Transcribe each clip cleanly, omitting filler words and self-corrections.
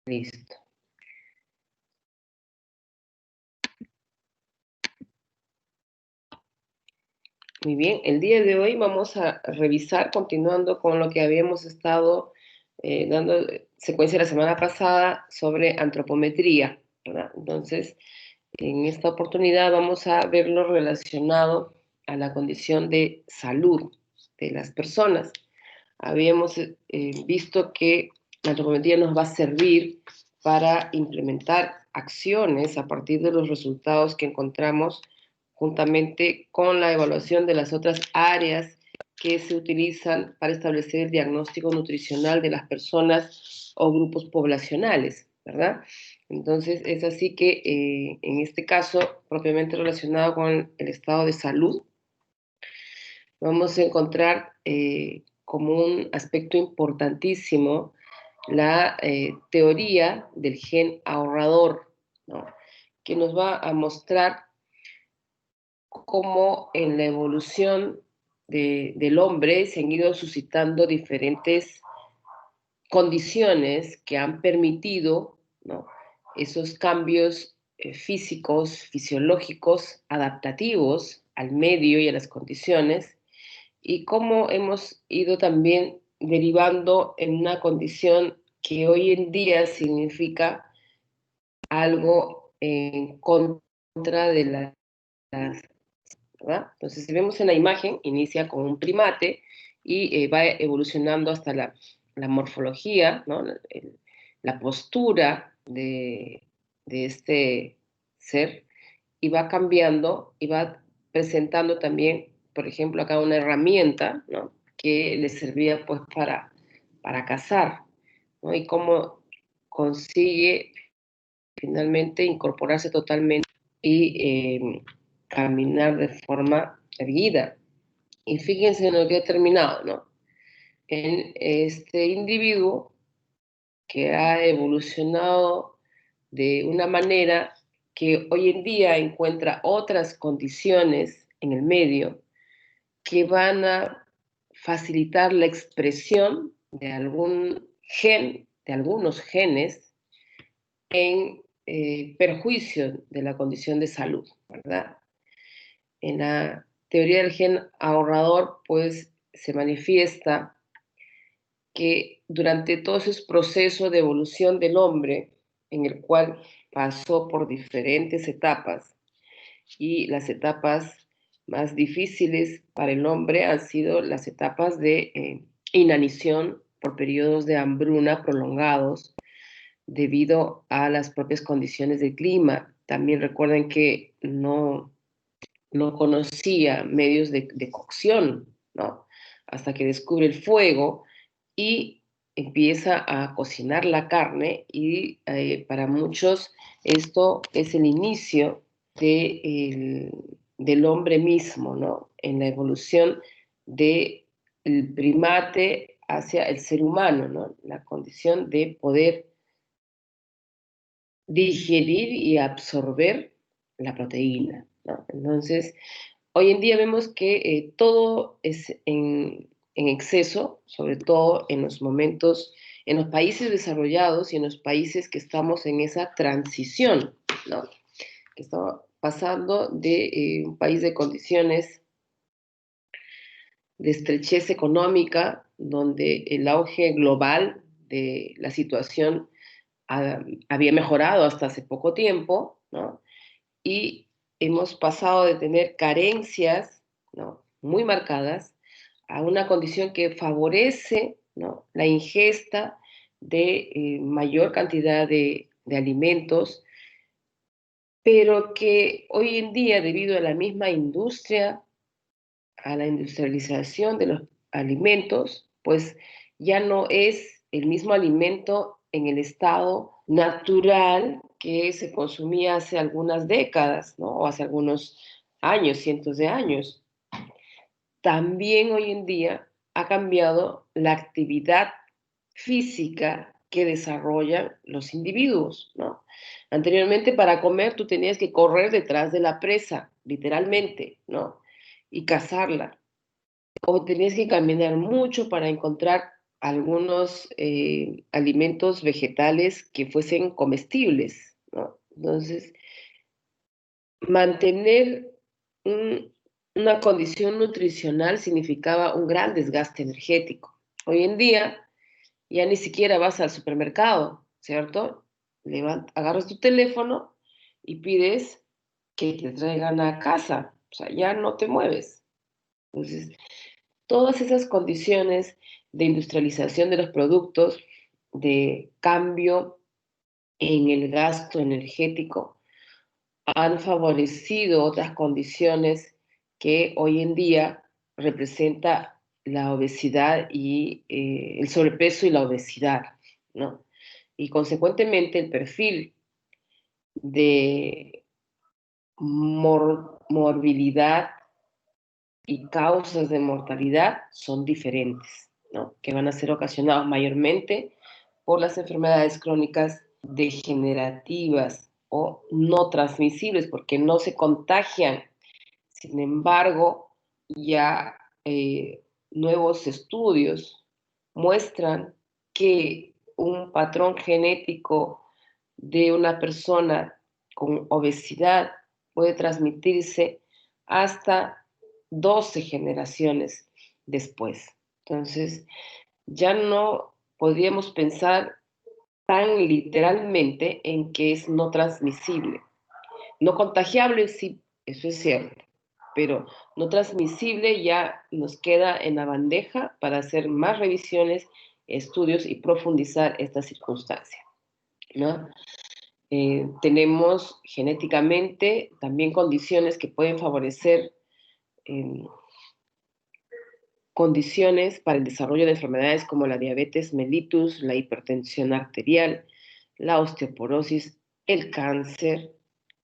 Listo. Muy bien, el día de hoy vamos a revisar, continuando con lo que habíamos estado dando secuencia la semana pasada sobre antropometría, ¿verdad? Entonces, en esta oportunidad vamos a verlo relacionado a la condición de salud de las personas. Habíamos visto que la antropometría nos va a servir para implementar acciones a partir de los resultados que encontramos juntamente con la evaluación de las otras áreas que se utilizan para establecer el diagnóstico nutricional de las personas o grupos poblacionales, ¿verdad? Entonces, es así que en este caso, propiamente relacionado con el estado de salud, vamos a encontrar como un aspecto importantísimo la teoría del gen ahorrador, ¿no? Que nos va a mostrar cómo en la evolución del hombre se han ido suscitando diferentes condiciones que han permitido, ¿no?, esos cambios físicos, fisiológicos, adaptativos al medio y a las condiciones, y cómo hemos ido también derivando en una condición que hoy en día significa algo en contra de las, ¿verdad? Entonces, si vemos en la imagen, inicia con un primate y va evolucionando hasta la morfología, ¿no?, la postura de este ser, y va cambiando y va presentando también, por ejemplo, acá una herramienta, ¿no?, que le servía pues para cazar, ¿no? Y cómo consigue finalmente incorporarse totalmente y caminar de forma erguida. Y fíjense en lo que ha terminado, ¿no? En este individuo que ha evolucionado de una manera que hoy en día encuentra otras condiciones en el medio que van a facilitar la expresión de algún gen, de algunos genes, en perjuicio de la condición de salud, ¿verdad? En la teoría del gen ahorrador, pues se manifiesta que durante todo ese proceso de evolución del hombre, en el cual pasó por diferentes etapas, y las etapas más difíciles para el hombre han sido las etapas de inanición por periodos de hambruna prolongados debido a las propias condiciones del clima. También recuerden que no conocía medios de cocción, ¿no?, hasta que descubre el fuego y empieza a cocinar la carne, y para muchos esto es el inicio del hombre mismo, ¿no?, en la evolución del primate hacia el ser humano, ¿no?, la condición de poder digerir y absorber la proteína, ¿no? Entonces, hoy en día vemos que todo es en exceso, sobre todo en los momentos, en los países desarrollados y en los países que estamos en esa transición, ¿no? Que estamos pasando de un país de condiciones de estrechez económica, donde el auge global de la situación había mejorado hasta hace poco tiempo, ¿no? Y hemos pasado de tener carencias, ¿no?, muy marcadas, a una condición que favorece, ¿no?, la ingesta de mayor cantidad de alimentos, pero que hoy en día, debido a la misma industria, a la industrialización de los alimentos, pues ya no es el mismo alimento en el estado natural que se consumía hace algunas décadas, ¿no?, o hace algunos años, cientos de años. También hoy en día ha cambiado la actividad física que desarrollan los individuos, ¿no? Anteriormente, para comer tú tenías que correr detrás de la presa, literalmente, ¿no?, y cazarla. O tenías que caminar mucho para encontrar algunos alimentos vegetales que fuesen comestibles, ¿no? Entonces, mantener un- una condición nutricional significaba un gran desgaste energético. Hoy en día ya ni siquiera vas al supermercado, ¿cierto? Agarras tu teléfono y pides que te traigan a casa, o sea, ya no te mueves. Entonces, todas esas condiciones de industrialización de los productos, de cambio en el gasto energético, han favorecido otras condiciones que hoy en día representa la obesidad y el sobrepeso y la obesidad, ¿no? Y consecuentemente el perfil de morbilidad y causas de mortalidad son diferentes, ¿no? Que van a ser ocasionados mayormente por las enfermedades crónicas degenerativas o no transmisibles, porque no se contagian. Sin embargo, ya nuevos estudios muestran que un patrón genético de una persona con obesidad puede transmitirse hasta 12 generaciones después. Entonces, ya no podríamos pensar tan literalmente en que es no transmisible. No contagiable, sí, eso es cierto, pero no transmisible ya nos queda en la bandeja para hacer más revisiones, estudios y profundizar esta circunstancia, ¿no? Tenemos genéticamente también condiciones que pueden favorecer eh, condiciones para el desarrollo de enfermedades como la diabetes mellitus, la hipertensión arterial, la osteoporosis, el cáncer,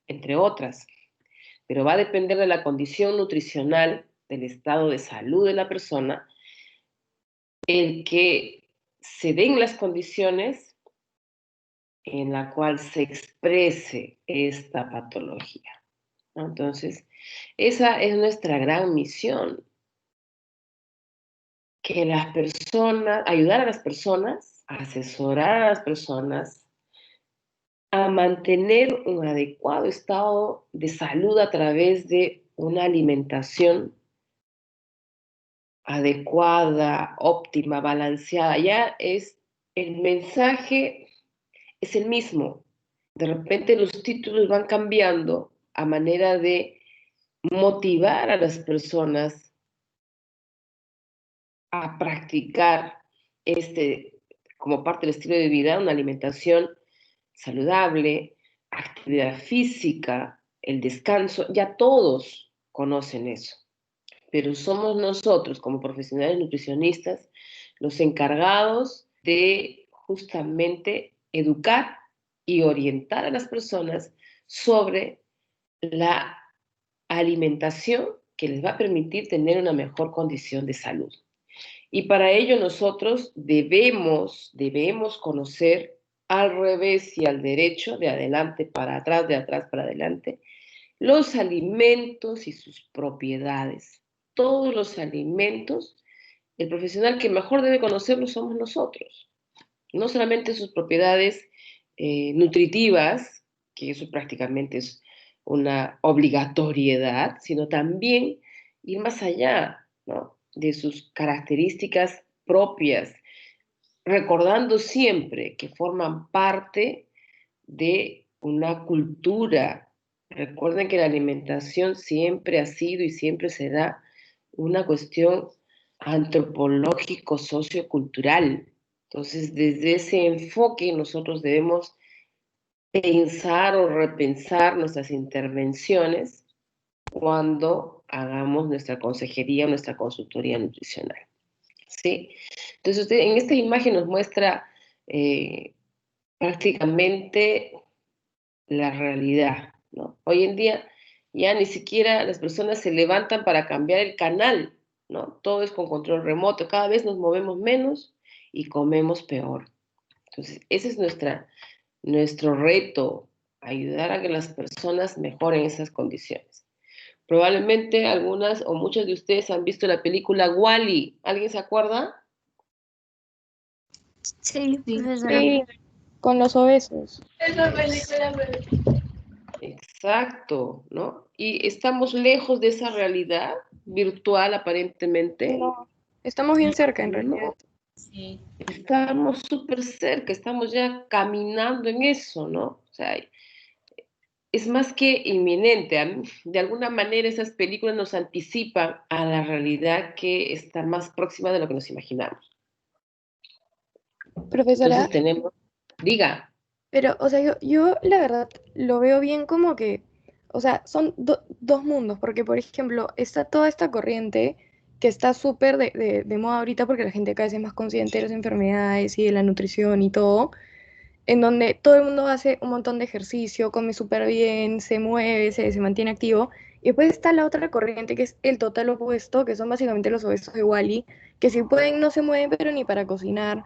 entre otras. Pero va a depender de la condición nutricional, del estado de salud de la persona, el que se den las condiciones en la cual se exprese esta patología, ¿no? Entonces, esa es nuestra gran misión, que las personas, ayudar a las personas, asesorar a las personas a mantener un adecuado estado de salud a través de una alimentación adecuada, óptima, balanceada. Ya es el mensaje es el mismo. De repente los títulos van cambiando a manera de motivar a las personas a practicar este, como parte del estilo de vida, una alimentación saludable, actividad física, el descanso, ya todos conocen eso, pero somos nosotros como profesionales nutricionistas los encargados de justamente educar y orientar a las personas sobre la alimentación que les va a permitir tener una mejor condición de salud. Y para ello nosotros debemos conocer al revés y al derecho, de adelante para atrás, de atrás para adelante, los alimentos y sus propiedades. Todos los alimentos, el profesional que mejor debe conocerlos somos nosotros. No solamente sus propiedades nutritivas, que eso prácticamente es una obligatoriedad, sino también ir más allá, ¿no? De sus características propias, recordando siempre que forman parte de una cultura. Recuerden que la alimentación siempre ha sido y siempre será una cuestión antropológico-sociocultural. Entonces, desde ese enfoque nosotros debemos pensar o repensar nuestras intervenciones cuando hagamos nuestra consejería, nuestra consultoría nutricional. ¿Sí? Entonces, usted en esta imagen nos muestra prácticamente la realidad, ¿no? Hoy en día ya ni siquiera las personas se levantan para cambiar el canal, ¿no? Todo es con control remoto, cada vez nos movemos menos y comemos peor. Entonces, ese es nuestro reto, ayudar a que las personas mejoren esas condiciones. Probablemente algunas o muchos de ustedes han visto la película Wall-E. ¿Alguien se acuerda? Sí, profesora. Sí, con los obesos. Exacto, ¿no? Y estamos lejos de esa realidad virtual aparentemente. No, estamos bien cerca en realidad. No, estamos súper cerca, estamos ya caminando en eso, ¿no? O sea, es más que inminente. De alguna manera esas películas nos anticipan a la realidad que está más próxima de lo que nos imaginamos. Profesora, Entonces tenemos, diga, pero, o sea, yo la verdad lo veo bien como que, o sea, son dos mundos, porque por ejemplo, está toda esta corriente que está súper de moda ahorita porque la gente cada vez es más consciente de las enfermedades y de la nutrición y todo, en donde todo el mundo hace un montón de ejercicio, come súper bien, se mueve, se mantiene activo. Y después está la otra corriente que es el total opuesto, que son básicamente los obesos de Wally, que si pueden no se mueven, pero ni para cocinar.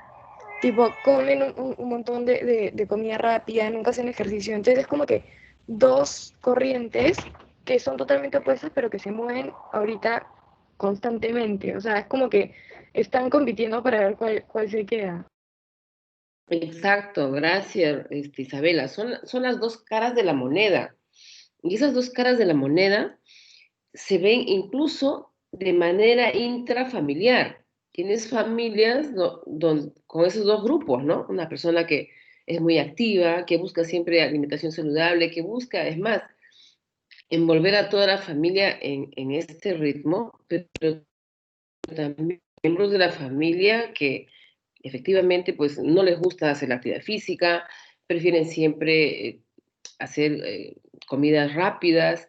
Tipo, comen un montón de comida rápida, nunca hacen ejercicio. Entonces es como que dos corrientes que son totalmente opuestas, pero que se mueven ahorita constantemente. O sea, es como que están compitiendo para ver cuál se queda. exacto, gracias, Isabela, son las dos caras de la moneda. Y esas dos caras de la moneda se ven incluso de manera intrafamiliar. Tienes familias con esos dos grupos, ¿no? Una persona que es muy activa, que busca siempre alimentación saludable, que busca, es más, envolver a toda la familia en este ritmo, pero también miembros de la familia que efectivamente pues no les gusta hacer la actividad física, prefieren siempre hacer comidas rápidas,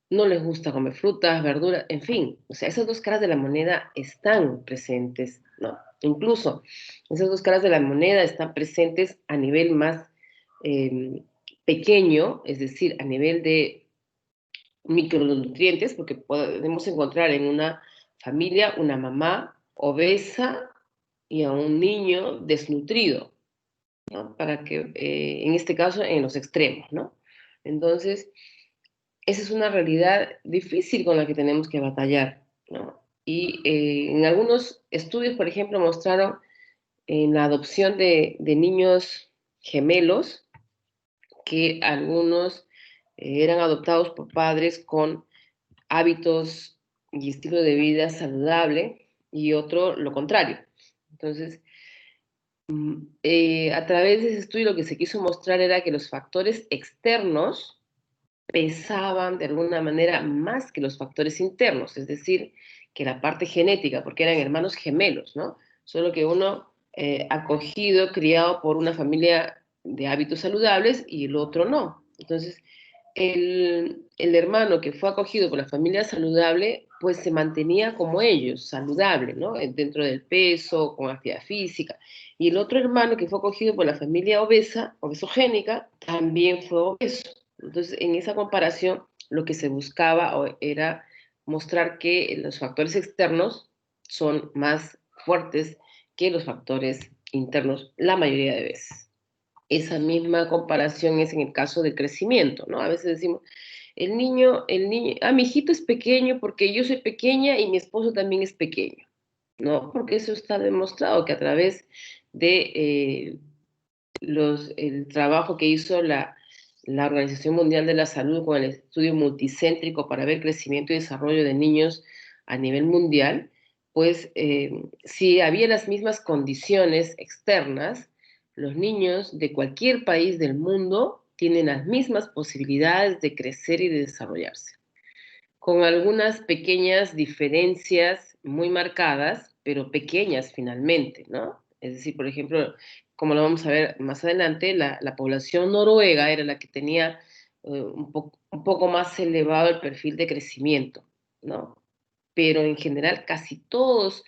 no les gusta comer frutas, verduras, en fin, o sea, esas dos caras de la moneda están presentes, ¿no? Incluso esas dos caras de la moneda están presentes a nivel más eh, pequeño, es decir, a nivel de micronutrientes, porque podemos encontrar en una familia una mamá obesa y a un niño desnutrido, ¿no? Para que, en este caso, en los extremos, ¿no? Entonces, esa es una realidad difícil con la que tenemos que batallar, ¿no? Y en algunos estudios, por ejemplo, mostraron en la adopción de niños gemelos que algunos eran adoptados por padres con hábitos y estilo de vida saludable y otro lo contrario. Entonces, a través de ese estudio lo que se quiso mostrar era que los factores externos pesaban de alguna manera más que los factores internos, es decir, que la parte genética, porque eran hermanos gemelos, ¿no? Solo que uno acogido, criado por una familia de hábitos saludables y el otro no. Entonces, el hermano que fue acogido por la familia saludable, pues se mantenía como ellos, saludable, ¿no? Dentro del peso, con actividad física. Y el otro hermano que fue acogido por la familia obesa, obesogénica, también fue obeso. Entonces, en esa comparación, lo que se buscaba era mostrar que los factores externos son más fuertes que los factores internos la mayoría de veces. Esa misma comparación es en el caso del crecimiento, ¿no? A veces decimos, mi hijito es pequeño porque yo soy pequeña y mi esposo también es pequeño, ¿no? Porque eso está demostrado que a través de el trabajo que hizo la Organización Mundial de la Salud con el estudio multicéntrico para ver crecimiento y desarrollo de niños a nivel mundial, pues si había las mismas condiciones externas, los niños de cualquier país del mundo tienen las mismas posibilidades de crecer y de desarrollarse, con algunas pequeñas diferencias muy marcadas, pero pequeñas finalmente, ¿no? Es decir, por ejemplo, como lo vamos a ver más adelante, la población noruega era la que tenía un poco más elevado el perfil de crecimiento, ¿no? Pero en general casi todos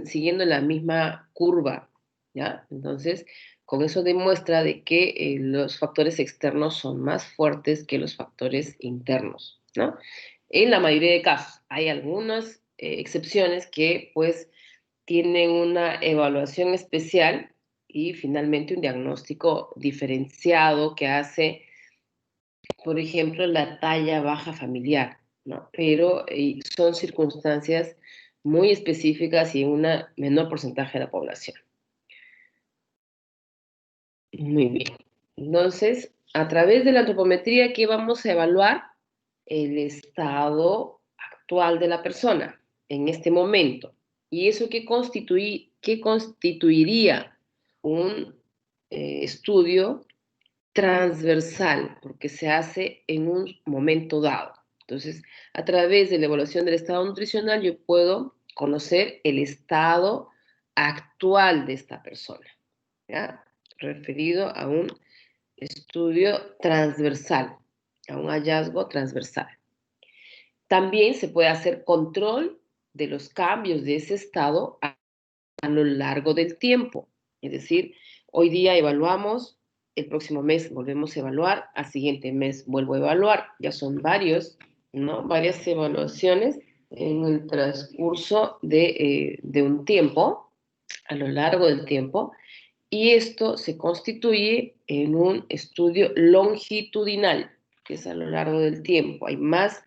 siguiendo la misma curva, ¿ya? Entonces, con eso demuestra de que los factores externos son más fuertes que los factores internos, ¿no? En la mayoría de casos. Hay algunas excepciones que pues tienen una evaluación especial y finalmente un diagnóstico diferenciado que hace, por ejemplo, la talla baja familiar, ¿no? Pero son circunstancias muy específicas y en un menor porcentaje de la población. Muy bien. Entonces, a través de la antropometría, ¿qué vamos a evaluar? El estado actual de la persona en este momento. ¿Y eso qué constituiría un estudio transversal? Porque se hace en un momento dado. Entonces, a través de la evaluación del estado nutricional, yo puedo conocer el estado actual de esta persona, ¿ya? Referido a un estudio transversal, a un hallazgo transversal. También se puede hacer control de los cambios de ese estado a lo largo del tiempo. Es decir, hoy día evaluamos, el próximo mes volvemos a evaluar, al siguiente mes vuelvo a evaluar. Ya son varias evaluaciones en el transcurso de un tiempo, a lo largo del tiempo, y esto se constituye en un estudio longitudinal, que es a lo largo del tiempo. Hay más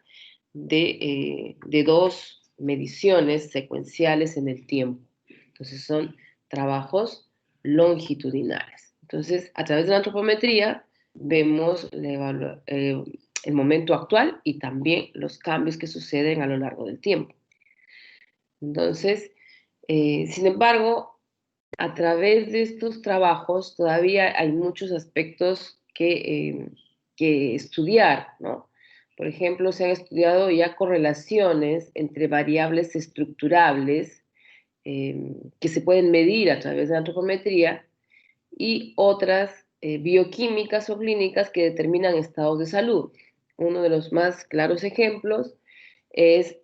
de dos mediciones secuenciales en el tiempo. Entonces son trabajos longitudinales. Entonces, a través de la antropometría vemos el momento actual y también los cambios que suceden a lo largo del tiempo. Entonces, sin embargo, a través de estos trabajos todavía hay muchos aspectos que estudiar, ¿no? Por ejemplo, se han estudiado ya correlaciones entre variables estructurables que se pueden medir a través de la antropometría y otras bioquímicas o clínicas que determinan estados de salud. Uno de los más claros ejemplos es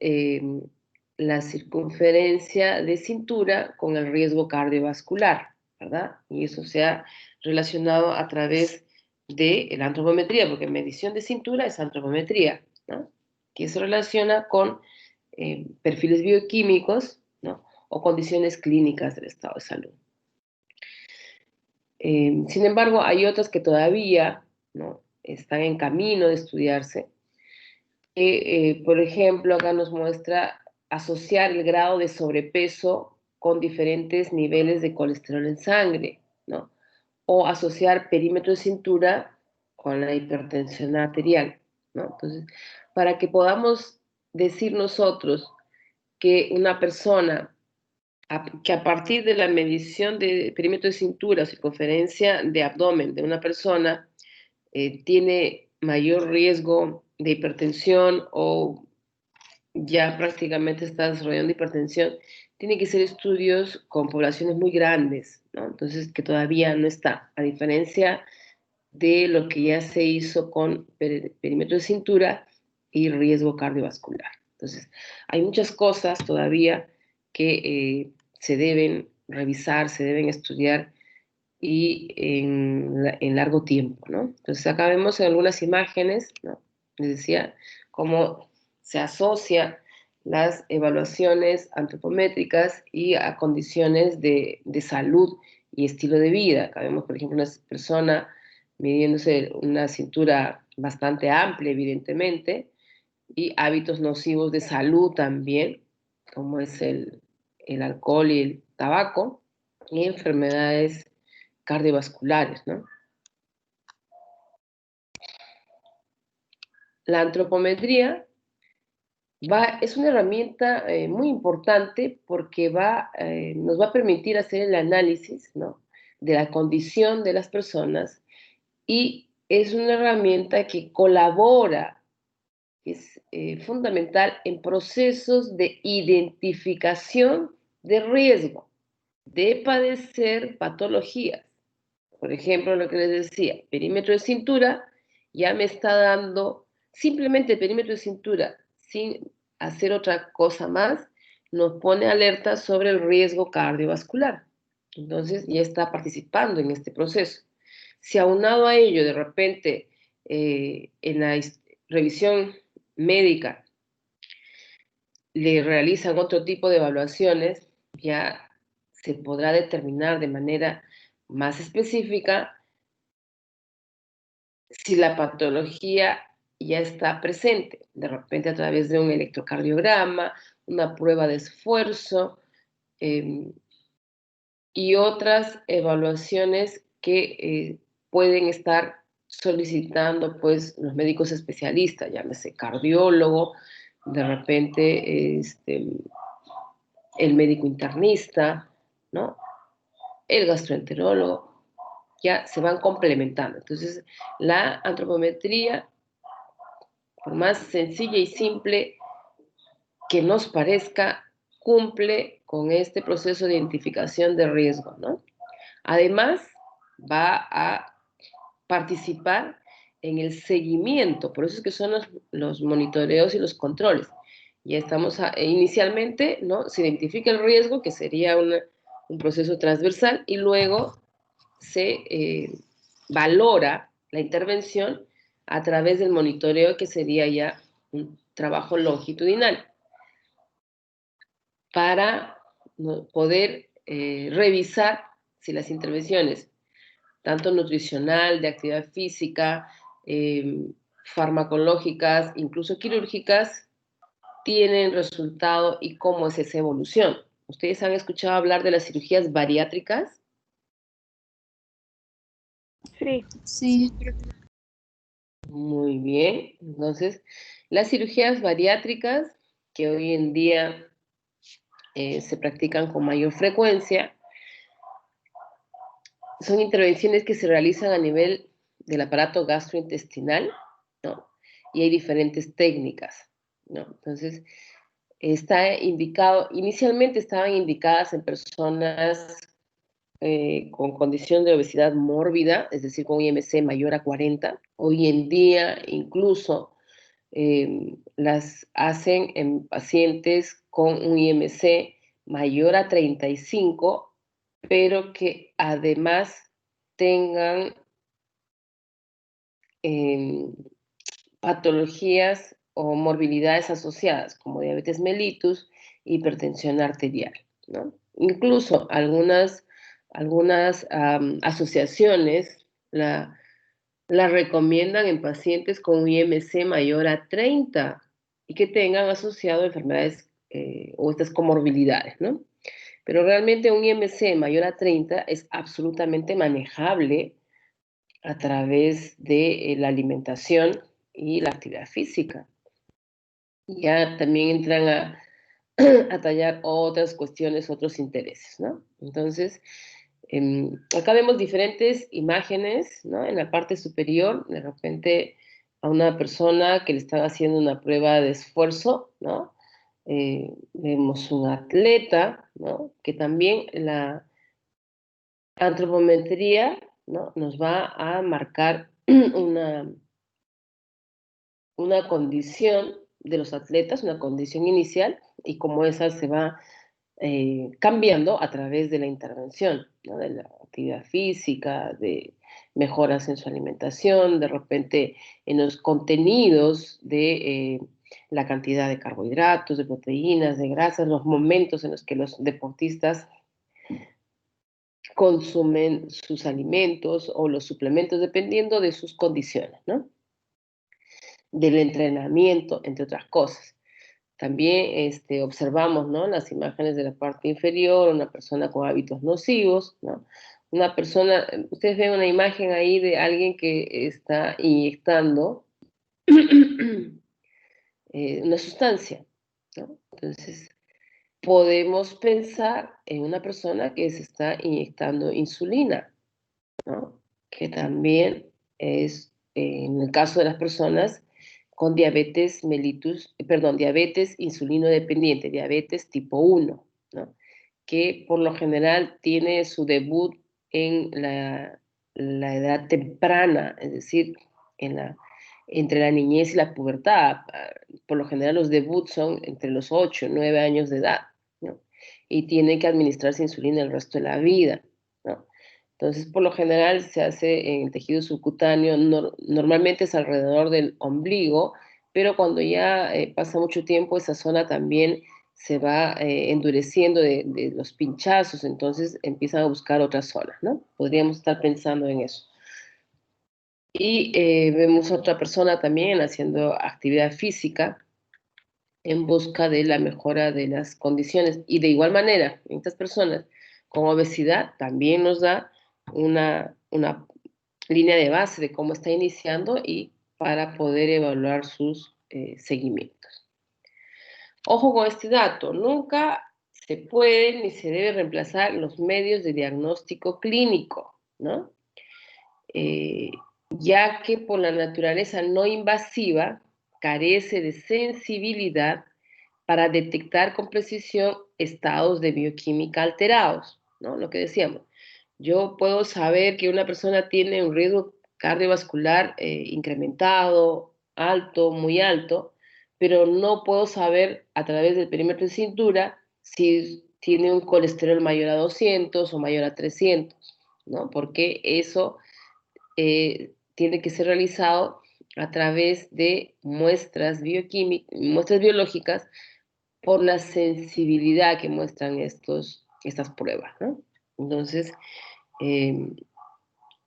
la circunferencia de cintura con el riesgo cardiovascular, ¿verdad? Y eso se ha relacionado a través de la antropometría, porque medición de cintura es antropometría, ¿no? Que se relaciona con perfiles bioquímicos, ¿no? O condiciones clínicas del estado de salud. Sin embargo, hay otras que todavía, ¿no?, están en camino de estudiarse. Por ejemplo, acá nos muestra asociar el grado de sobrepeso con diferentes niveles de colesterol en sangre, ¿no? O asociar perímetro de cintura con la hipertensión arterial, ¿no? Entonces, para que podamos decir nosotros que una persona, que a partir de la medición de perímetro de cintura o circunferencia de abdomen de una persona, tiene mayor riesgo de hipertensión o ya prácticamente está desarrollando hipertensión, tiene que ser estudios con poblaciones muy grandes, ¿no? Entonces, que todavía no está, a diferencia de lo que ya se hizo con perímetro de cintura y riesgo cardiovascular. Entonces, hay muchas cosas todavía que se deben revisar, se deben estudiar y en largo tiempo, ¿no? Entonces, acá vemos en algunas imágenes, ¿no? Les decía, cómo se asocia las evaluaciones antropométricas y a condiciones de salud y estilo de vida. Acá vemos, por ejemplo, una persona midiéndose una cintura bastante amplia, evidentemente, y hábitos nocivos de salud también, como es el alcohol y el tabaco, y enfermedades cardiovasculares, ¿no? La antropometría es una herramienta muy importante porque nos va a permitir hacer el análisis, ¿no?, de la condición de las personas, y es una herramienta que colabora, es fundamental en procesos de identificación de riesgo de padecer patologías. Por ejemplo, lo que les decía, perímetro de cintura, ya me está dando simplemente el perímetro de cintura, sin hacer otra cosa más, nos pone alerta sobre el riesgo cardiovascular. Entonces, ya está participando en este proceso. Si aunado a ello, de repente, en la revisión médica, le realizan otro tipo de evaluaciones, ya se podrá determinar de manera más específica si la patología ya está presente, de repente a través de un electrocardiograma, una prueba de esfuerzo y otras evaluaciones que pueden estar solicitando pues los médicos especialistas, llámese cardiólogo, de repente el médico internista, ¿no? El gastroenterólogo, ya se van complementando. Entonces, la antropometría, por más sencilla y simple que nos parezca, cumple con este proceso de identificación de riesgo, ¿no? Además, va a participar en el seguimiento, por eso es que son los monitoreos y los controles. Ya estamos, inicialmente, ¿no? Se identifica el riesgo, que sería un proceso transversal, y luego se valora la intervención a través del monitoreo, que sería ya un trabajo longitudinal, para, ¿no?, poder revisar si las intervenciones, tanto nutricional, de actividad física, farmacológicas, incluso quirúrgicas, tienen resultado y cómo es esa evolución. ¿Ustedes han escuchado hablar de las cirugías bariátricas? Sí. Sí. Muy bien. Entonces, las cirugías bariátricas, que hoy en día se practican con mayor frecuencia, son intervenciones que se realizan a nivel del aparato gastrointestinal, ¿no? Y hay diferentes técnicas, ¿no? Entonces, está indicado, inicialmente estaban indicadas en personas con condición de obesidad mórbida, es decir, con IMC mayor a 40. Hoy en día, incluso, las hacen en pacientes con un IMC mayor a 35, pero que además tengan patologías o morbilidades asociadas, como diabetes mellitus, hipertensión arterial, ¿no? Incluso algunas asociaciones la recomiendan en pacientes con un IMC mayor a 30 y que tengan asociado enfermedades o estas comorbilidades, ¿no? Pero realmente un IMC mayor a 30 es absolutamente manejable a través de la alimentación y la actividad física. Ya también entran a tallar otras cuestiones, otros intereses, ¿no? Entonces, acá vemos diferentes imágenes, ¿no? En la parte superior, de repente, a una persona que le están haciendo una prueba de esfuerzo, ¿no? Vemos un atleta, ¿no? Que también la antropometría, ¿no?, nos va a marcar una condición de los atletas, una condición inicial, y cómo esa se va cambiando a través de la intervención, ¿no?, de la actividad física, de mejoras en su alimentación, de repente en los contenidos de la cantidad de carbohidratos, de proteínas, de grasas, los momentos en los que los deportistas consumen sus alimentos o los suplementos, dependiendo de sus condiciones, ¿no? Del entrenamiento, entre otras cosas. También observamos, ¿no?, las imágenes de la parte inferior, una persona con hábitos nocivos, ¿no? Una persona, ustedes ven una imagen ahí de alguien que está inyectando una sustancia, ¿no? Entonces, podemos pensar en una persona que se está inyectando insulina, ¿no?, que también es, en el caso de las personas con diabetes mellitus, perdón, diabetes insulino dependiente, diabetes tipo 1, ¿no?, que por lo general tiene su debut en la edad temprana, es decir, entre la niñez y la pubertad. Por lo general los debuts son entre los 8 y 9 años de edad, ¿no? Y tienen que administrarse insulina el resto de la vida, ¿no? Entonces, por lo general se hace en el tejido subcutáneo, normalmente es alrededor del ombligo, pero cuando ya pasa mucho tiempo, esa zona también se va endureciendo de los pinchazos, entonces empiezan a buscar otras zonas, ¿no? Podríamos estar pensando en eso. Y vemos otra persona también haciendo actividad física en busca de la mejora de las condiciones. Y de igual manera, en estas personas con obesidad también nos da una línea de base de cómo está iniciando y para poder evaluar sus seguimientos. Ojo con este dato, nunca se puede ni se debe reemplazar los medios de diagnóstico clínico, ¿no? Ya que por la naturaleza no invasiva carece de sensibilidad para detectar con precisión estados de bioquímica alterados, ¿no? Lo que decíamos. Yo puedo saber que una persona tiene un riesgo cardiovascular incrementado, alto, muy alto, pero no puedo saber a través del perímetro de cintura si tiene un colesterol mayor a 200 o mayor a 300, ¿no? Porque eso tiene que ser realizado a través de muestras bioquímicas, muestras biológicas, por la sensibilidad que muestran estas pruebas, ¿no? Entonces, eh,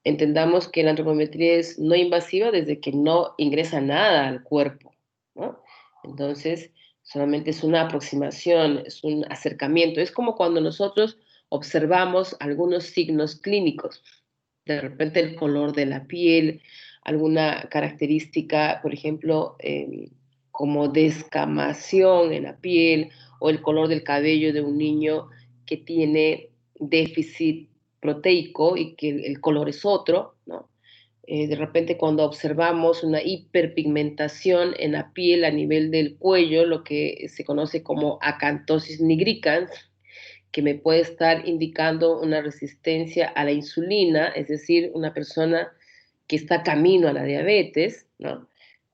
entendamos que la antropometría es no invasiva desde que no ingresa nada al cuerpo, ¿no? Entonces, solamente es una aproximación, es un acercamiento. Es como cuando nosotros observamos algunos signos clínicos, de repente el color de la piel, alguna característica, por ejemplo, como descamación en la piel o el color del cabello de un niño que tiene déficit proteico y que el color es otro, ¿no? De repente cuando observamos una hiperpigmentación en la piel a nivel del cuello, lo que se conoce como acantosis nigricans, que me puede estar indicando una resistencia a la insulina, es decir, una persona que está camino a la diabetes, ¿no?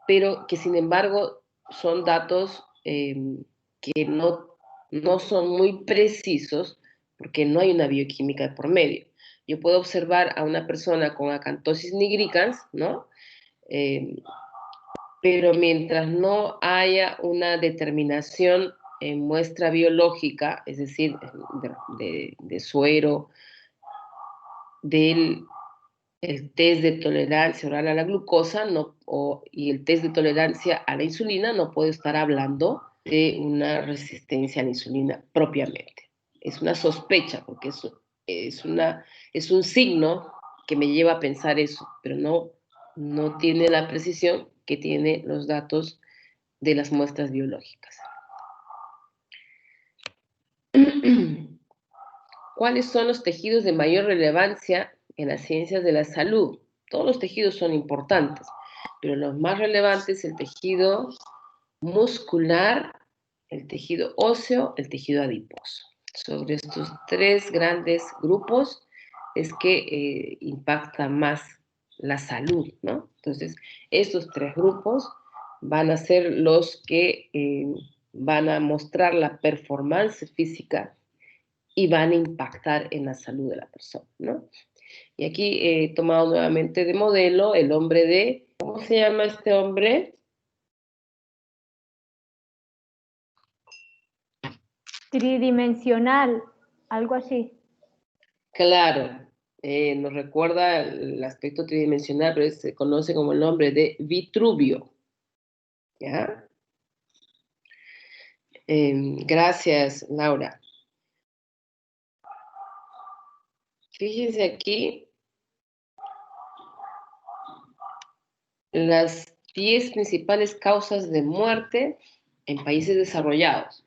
Pero que sin embargo son datos que no son muy precisos porque no hay una bioquímica por medio. Yo puedo observar a una persona con acantosis nigricans, ¿no? Eh, pero mientras no haya una determinación en muestra biológica, es decir, de suero, del el test de tolerancia oral a la glucosa y el test de tolerancia a la insulina, no puedo estar hablando de una resistencia a la insulina propiamente. Es una sospecha, porque es un signo que me lleva a pensar eso, pero no tiene la precisión que tiene los datos de las muestras biológicas. ¿Cuáles son los tejidos de mayor relevancia en las ciencias de la salud? Todos los tejidos son importantes, pero los más relevantes es el tejido muscular, el tejido óseo, el tejido adiposo. Sobre estos tres grandes grupos es que impacta más la salud, ¿no? Entonces, estos tres grupos van a ser los que van a mostrar la performance física y van a impactar en la salud de la persona, ¿no? Y aquí he tomado nuevamente de modelo el hombre de, ¿cómo se llama este hombre? Tridimensional, algo así. Claro, nos recuerda el aspecto tridimensional, pero se conoce como el nombre de Vitruvio, ¿ya? Gracias, Laura. Fíjense aquí las 10 principales causas de muerte en países desarrollados.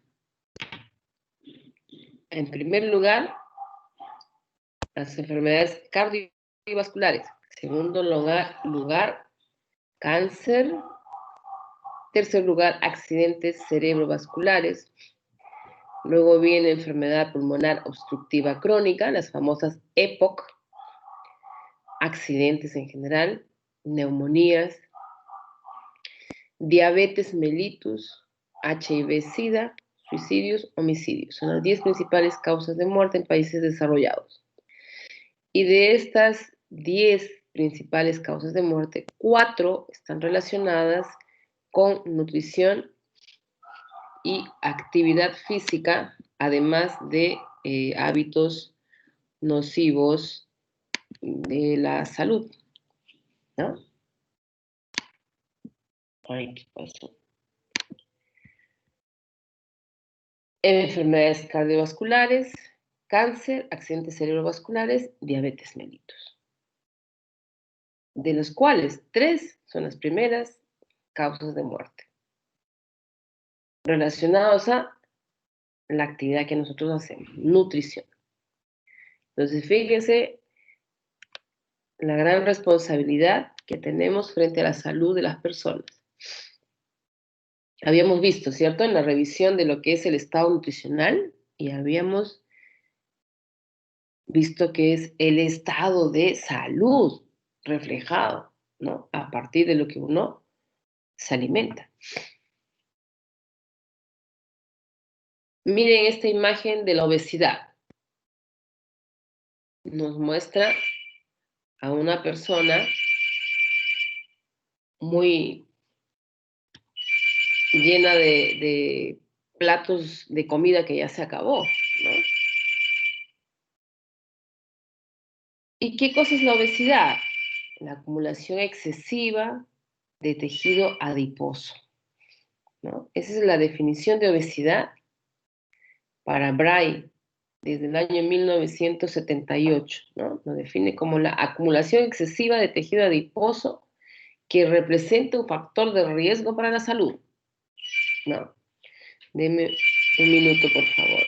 En primer lugar, las enfermedades cardiovasculares. Segundo lugar, cáncer. Tercer lugar, accidentes cerebrovasculares. Luego viene enfermedad pulmonar obstructiva crónica, las famosas EPOC, accidentes en general, neumonías, diabetes mellitus, HIV-Sida, suicidios, homicidios. Son las 10 principales causas de muerte en países desarrollados. Y de estas 10 principales causas de muerte, 4 están relacionadas con nutrición y actividad física, además de hábitos nocivos de la salud, ¿no? Ay, ¿qué pasó? Enfermedades cardiovasculares, cáncer, accidentes cerebrovasculares, diabetes mellitus, de los cuales 3 son las primeras causas de muerte, relacionados a la actividad que nosotros hacemos, nutrición. Entonces, fíjense la gran responsabilidad que tenemos frente a la salud de las personas. Habíamos visto, ¿cierto?, en la revisión de lo que es el estado nutricional, y habíamos visto que es el estado de salud reflejado, ¿no?, a partir de lo que uno se alimenta. Miren esta imagen de la obesidad. Nos muestra a una persona muy llena de platos de comida que ya se acabó, ¿no? ¿Y qué cosa es la obesidad? La acumulación excesiva de tejido adiposo, ¿no? Esa es la definición de obesidad para Bray desde el año 1978, ¿no? Lo define como la acumulación excesiva de tejido adiposo que representa un factor de riesgo para la salud, ¿no? Deme un minuto, por favor.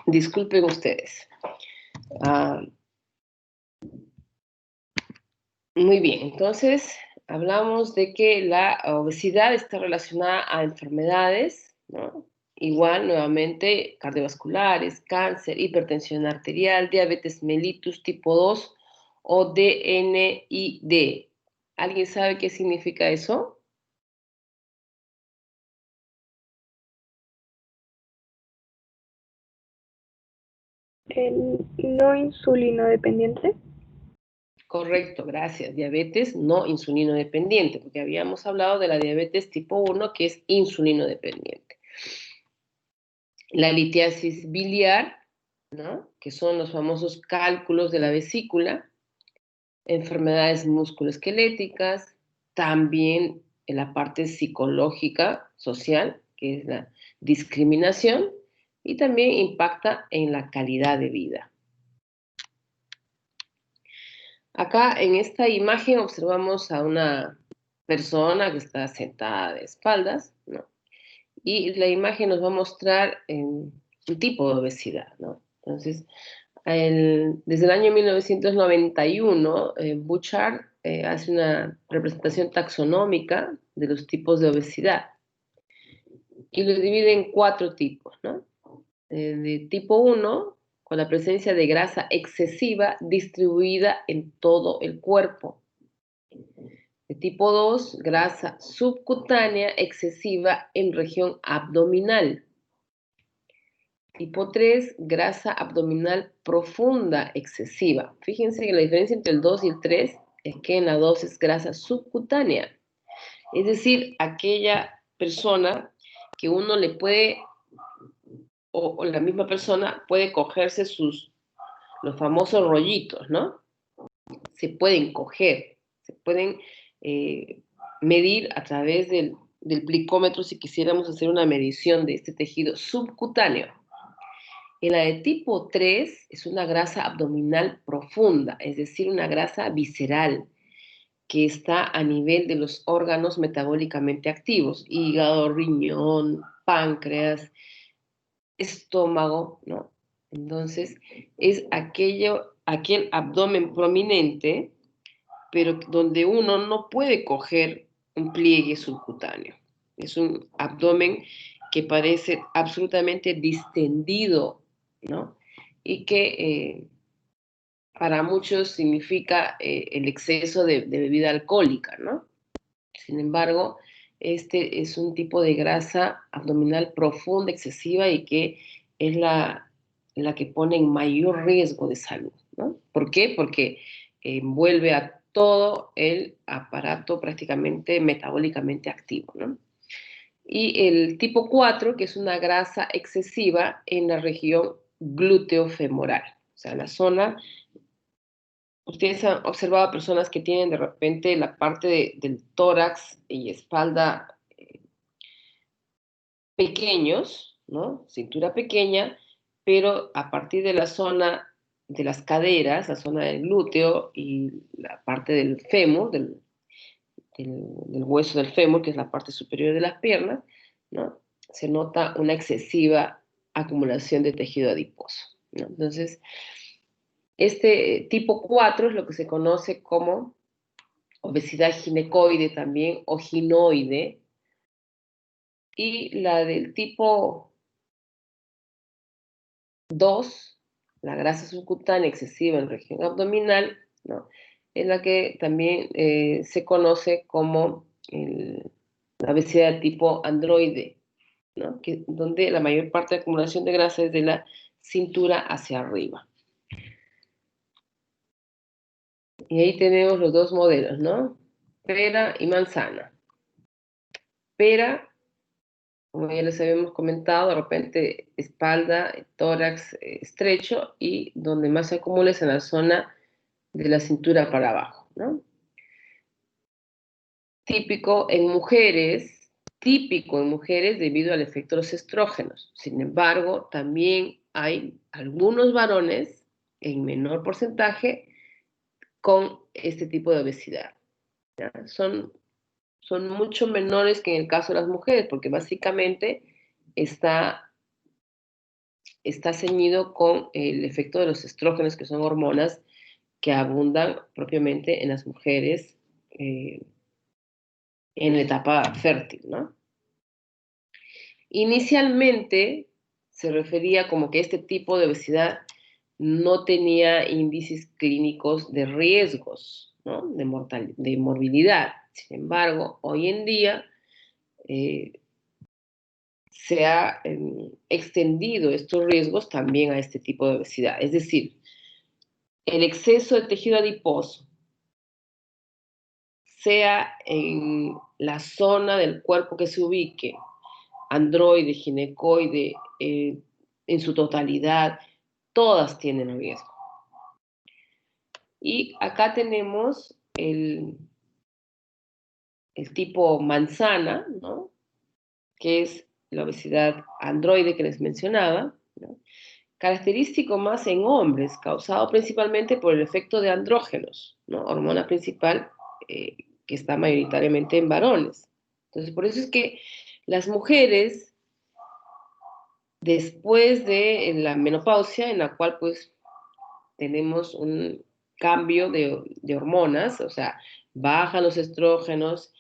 Disculpen ustedes. Muy bien, entonces hablamos de que la obesidad está relacionada a enfermedades, ¿no? Igual, nuevamente, cardiovasculares, cáncer, hipertensión arterial, diabetes mellitus tipo 2 o DNID. ¿Alguien sabe qué significa eso? El no insulino dependiente. Correcto, gracias. Diabetes no insulino dependiente, porque habíamos hablado de la diabetes tipo 1, que es insulino dependiente. La litiasis biliar, ¿no?, que son los famosos cálculos de la vesícula, enfermedades musculoesqueléticas, también en la parte psicológica, social, que es la discriminación, y también impacta en la calidad de vida. Acá en esta imagen observamos a una persona que está sentada de espaldas, ¿no? Y la imagen nos va a mostrar un tipo de obesidad, ¿no? Entonces, desde el año 1991, Bouchard hace una representación taxonómica de los tipos de obesidad y los divide en 4 tipos, ¿no? De tipo 1, con la presencia de grasa excesiva distribuida en todo el cuerpo. De tipo 2, grasa subcutánea excesiva en región abdominal. Tipo 3, grasa abdominal profunda excesiva. Fíjense que la diferencia entre el 2 y el 3 es que en la 2 es grasa subcutánea. Es decir, aquella persona que uno le puede, o la misma persona puede cogerse los famosos rollitos, ¿no? Se pueden coger, se pueden medir a través del plicómetro si quisiéramos hacer una medición de este tejido subcutáneo. En la de tipo 3 es una grasa abdominal profunda, es decir, una grasa visceral, que está a nivel de los órganos metabólicamente activos, hígado, riñón, páncreas, estómago, ¿no? Entonces, es aquel abdomen prominente, pero donde uno no puede coger un pliegue subcutáneo. Es un abdomen que parece absolutamente distendido, ¿no? Y que para muchos significa el exceso de bebida alcohólica, ¿no? Sin embargo, este es un tipo de grasa abdominal profunda, excesiva y que es la que pone en mayor riesgo de salud, ¿no? ¿Por qué? Porque envuelve a todo el aparato prácticamente metabólicamente activo, ¿no? Y el tipo 4, que es una grasa excesiva en la región glúteo-femoral, o sea, la zona. Ustedes han observado a personas que tienen de repente la parte del tórax y espalda pequeños, ¿no? Cintura pequeña, pero a partir de la zona de las caderas, la zona del glúteo y la parte del fémur, del hueso del fémur, que es la parte superior de las piernas, ¿no? Se nota una excesiva acumulación de tejido adiposo, ¿no? Entonces, este tipo 4 es lo que se conoce como obesidad ginecoide también, o ginoide, y la del tipo 2, la grasa subcutánea excesiva en región abdominal, ¿no? Es la que también se conoce como la obesidad tipo androide, ¿no? Donde la mayor parte de acumulación de grasa es de la cintura hacia arriba. Y ahí tenemos los dos modelos, ¿no? Pera y manzana. Pera, como ya les habíamos comentado, de repente espalda, tórax estrecho y donde más se acumula es en la zona de la cintura para abajo, ¿no? Típico en mujeres debido al efecto de los estrógenos. Sin embargo, también hay algunos varones en menor porcentaje con este tipo de obesidad, ¿ya? Son mucho menores que en el caso de las mujeres, porque básicamente está ceñido con el efecto de los estrógenos, que son hormonas que abundan propiamente en las mujeres en la etapa fértil, ¿no? Inicialmente se refería como que este tipo de obesidad no tenía índices clínicos de riesgos, ¿no? De morbilidad. Sin embargo, hoy en día eh, se ha extendido estos riesgos también a este tipo de obesidad. Es decir, el exceso de tejido adiposo, sea en la zona del cuerpo que se ubique, androide, ginecoide, en su totalidad, todas tienen riesgo. Y acá tenemos el tipo manzana, ¿no? Que es la obesidad androide que les mencionaba, ¿no? Característico más en hombres, causado principalmente por el efecto de andrógenos, ¿no? Hormona principal eh, que está mayoritariamente en varones. Entonces, por eso es que las mujeres, después de la menopausia, en la cual pues tenemos un cambio de hormonas, o sea, bajan los estrógenos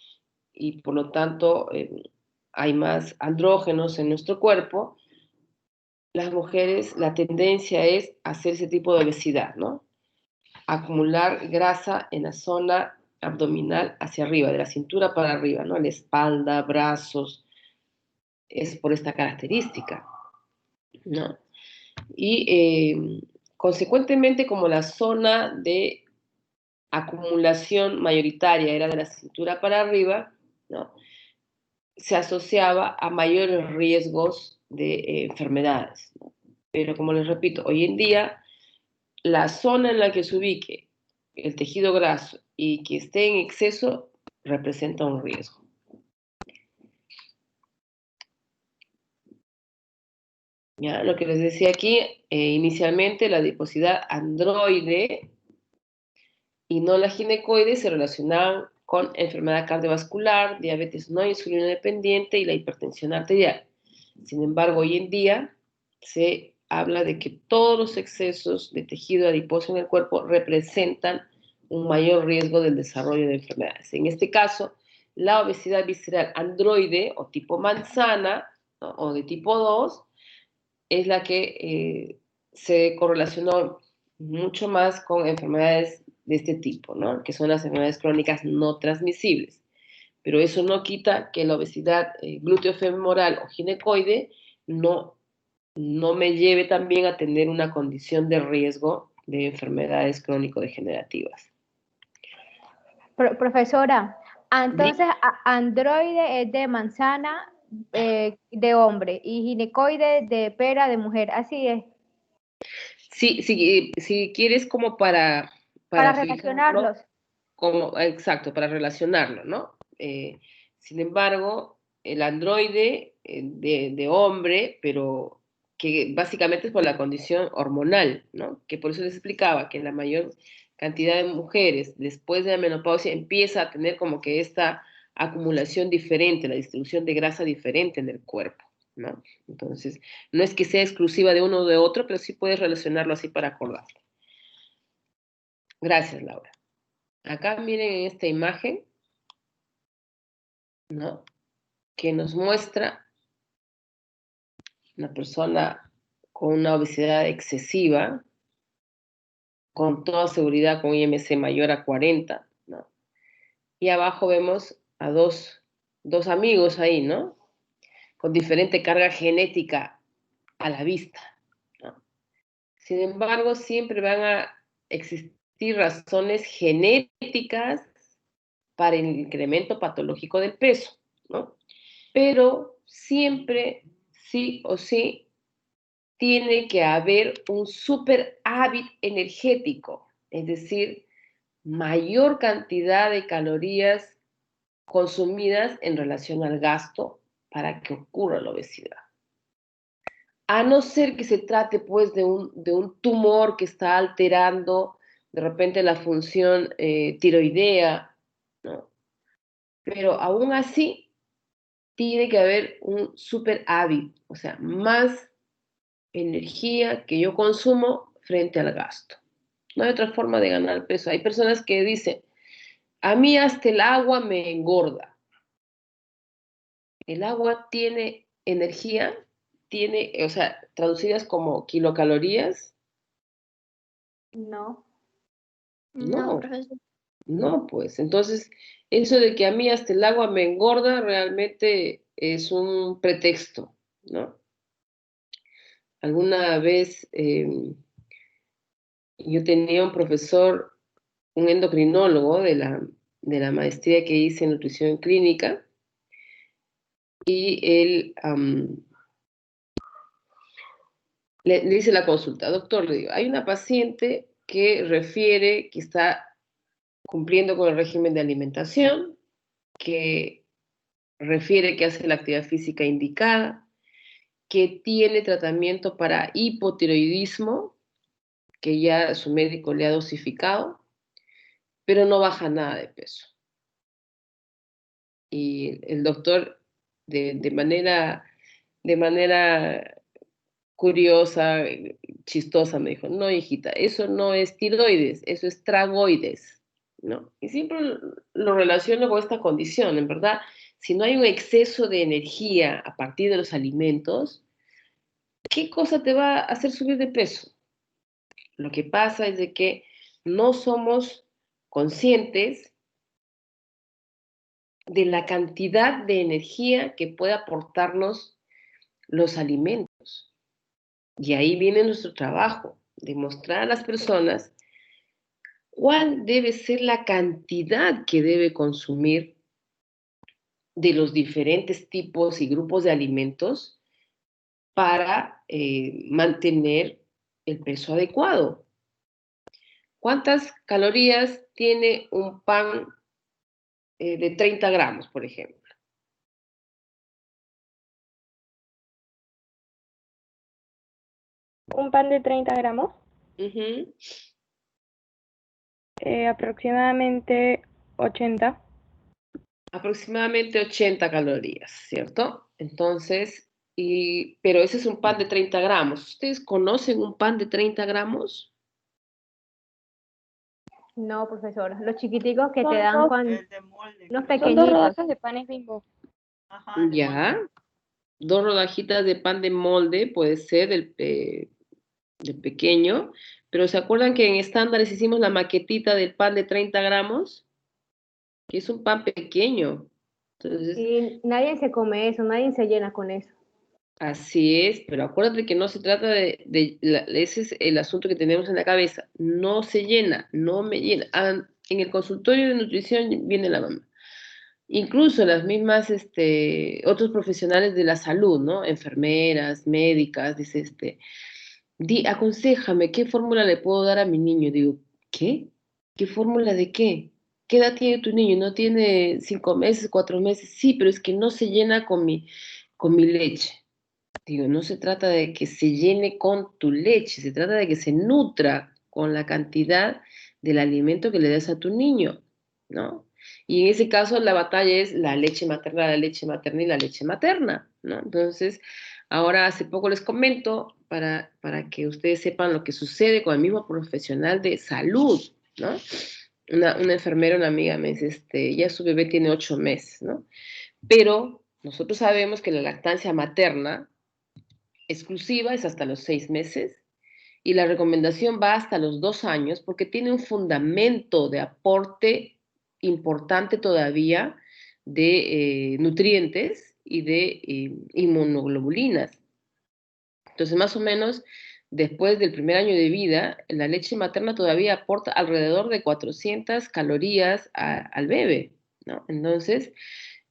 y por lo tanto hay más andrógenos en nuestro cuerpo, las mujeres la tendencia es hacer ese tipo de obesidad, ¿no? Acumular grasa en la zona abdominal hacia arriba, de la cintura para arriba, ¿no? La espalda, brazos, es por esta característica, ¿no? Y consecuentemente, como la zona de acumulación mayoritaria era de la cintura para arriba, ¿no? Se asociaba a mayores riesgos de enfermedades, ¿no? Pero como les repito, hoy en día la zona en la que se ubique el tejido graso y que esté en exceso representa un riesgo. ¿Ya? Lo que les decía aquí, inicialmente la adiposidad androide y no la ginecoide se relacionaban con enfermedad cardiovascular, diabetes no insulino dependiente y la hipertensión arterial. Sin embargo, hoy en día se habla de que todos los excesos de tejido adiposo en el cuerpo representan un mayor riesgo del desarrollo de enfermedades. En este caso, la obesidad visceral androide o tipo manzana, ¿no?, o de tipo 2 es la que se correlacionó mucho más con enfermedades de este tipo, ¿no?, que son las enfermedades crónicas no transmisibles. Pero eso no quita que la obesidad glúteo-femoral o ginecoide no me lleve también a tener una condición de riesgo de enfermedades crónico-degenerativas. Profesora, entonces androide es de manzana, de hombre, y ginecoide de pera de mujer, así es. Sí, si quieres como Para fijarlo, relacionarlos. como, exacto, para relacionarlo, ¿no? Sin embargo, el androide de hombre, pero que básicamente es por la condición hormonal, ¿no? Que por eso les explicaba que la mayor cantidad de mujeres después de la menopausia empieza a tener como que esta acumulación diferente, la distribución de grasa diferente en el cuerpo, ¿no? Entonces, no es que sea exclusiva de uno o de otro, pero sí puedes relacionarlo así para acordar. Gracias, Laura. Acá miren en esta imagen, ¿no?, que nos muestra una persona con una obesidad excesiva, con toda seguridad con IMC mayor a 40, ¿no? Y abajo vemos a dos amigos ahí, ¿no?, con diferente carga genética a la vista, ¿no? Sin embargo, siempre van a existir razones genéticas para el incremento patológico del peso, ¿no? Pero siempre, sí o sí, tiene que haber un superávit energético, es decir, mayor cantidad de calorías consumidas en relación al gasto para que ocurra la obesidad. A no ser que se trate pues de un tumor que está alterando de repente la función tiroidea, ¿no? Pero aún así tiene que haber un superávit, o sea, más energía que yo consumo frente al gasto. No hay otra forma de ganar peso. Hay personas que dicen, a mí hasta el agua me engorda. El agua tiene energía, tiene, o sea, traducidas como kilocalorías. No. No, No, profesor. no, pues. Entonces, eso de que a mí hasta el agua me engorda realmente es un pretexto, ¿no? Alguna vez yo tenía un profesor, un endocrinólogo de la maestría que hice en nutrición clínica, y él le hice la consulta. Doctor, le digo, hay una paciente que refiere que está cumpliendo con el régimen de alimentación, que refiere que hace la actividad física indicada, que tiene tratamiento para hipotiroidismo, que ya su médico le ha dosificado, pero no baja nada de peso. Y el doctor, de manera curiosa, chistosa, me dijo, no, hijita, eso no es tiroides, eso es tragoides, ¿no? Y siempre lo relaciono con esta condición, en verdad, si no hay un exceso de energía a partir de los alimentos, ¿qué cosa te va a hacer subir de peso? Lo que pasa es de que no somos conscientes de la cantidad de energía que puede aportarnos los alimentos. Y ahí viene nuestro trabajo, demostrar a las personas cuál debe ser la cantidad que debe consumir de los diferentes tipos y grupos de alimentos para mantener el peso adecuado. ¿Cuántas calorías tiene un pan de 30 gramos, por ejemplo? ¿Un pan de 30 gramos? Ujú. Aproximadamente 80. Aproximadamente 80 calorías, ¿cierto? Entonces, pero ese es un pan de 30 gramos. ¿Ustedes conocen un pan de 30 gramos? No, profesor. Los chiquiticos que te Son dan dos, con El de molde, los creo. son dos pequeñitos. rodajas de panes Bimbo. Ajá, el de molde. Ya, 2 rodajitas de pan de molde, puede ser del pequeño, pero ¿se acuerdan que en estándares hicimos la maquetita del pan de 30 gramos? Que es un pan pequeño. Entonces, Y nadie se come eso, nadie se llena con eso. así es, pero acuérdate que no se trata ese es el asunto que tenemos en la cabeza. No se llena, no me llena. En el consultorio de nutrición viene la mamá. Incluso las mismas, otros profesionales de la salud, ¿no? Enfermeras, médicas, dice, aconséjame, ¿qué fórmula le puedo dar a mi niño? Digo, ¿qué? ¿Qué fórmula de qué? ¿Qué edad tiene tu niño? ¿No tiene 5 meses, 4 meses? Sí, pero es que no se llena con mi leche. Digo, no se trata de que se llene con tu leche, se trata de que se nutra con la cantidad del alimento que le des a tu niño, ¿no? Y en ese caso la batalla es la leche materna y la leche materna, ¿no? Entonces, ahora hace poco les comento para que ustedes sepan lo que sucede con el mismo profesional de salud, ¿no? Una enfermera, una amiga me dice, ya su bebé tiene 8 meses, ¿no? Pero nosotros sabemos que la lactancia materna exclusiva es hasta los 6 meses y la recomendación va hasta los 2 años porque tiene un fundamento de aporte importante todavía de nutrientes y de inmunoglobulinas. Entonces, más o menos, después del primer año de vida, la leche materna todavía aporta alrededor de 400 calorías al bebé, ¿no? Entonces,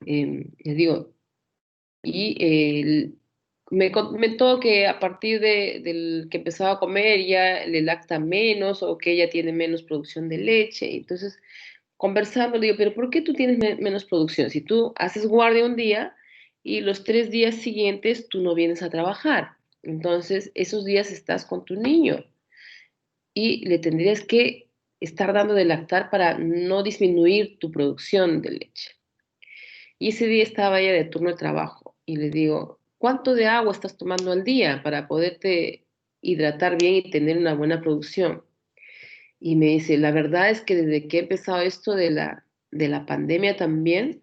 les digo, y me comentó que a partir del que empezaba a comer ya le lacta menos o que ella tiene menos producción de leche. Entonces, conversando, le digo, pero ¿por qué tú tienes menos producción? Si tú haces guardia un día y los 3 días siguientes tú no vienes a trabajar. Entonces, esos días estás con tu niño y le tendrías que estar dando de lactar para no disminuir tu producción de leche. Y ese día estaba ella de turno de trabajo y le digo, ¿cuánto de agua estás tomando al día para poderte hidratar bien y tener una buena producción? Y me dice, la verdad es que desde que he empezado esto de la pandemia también,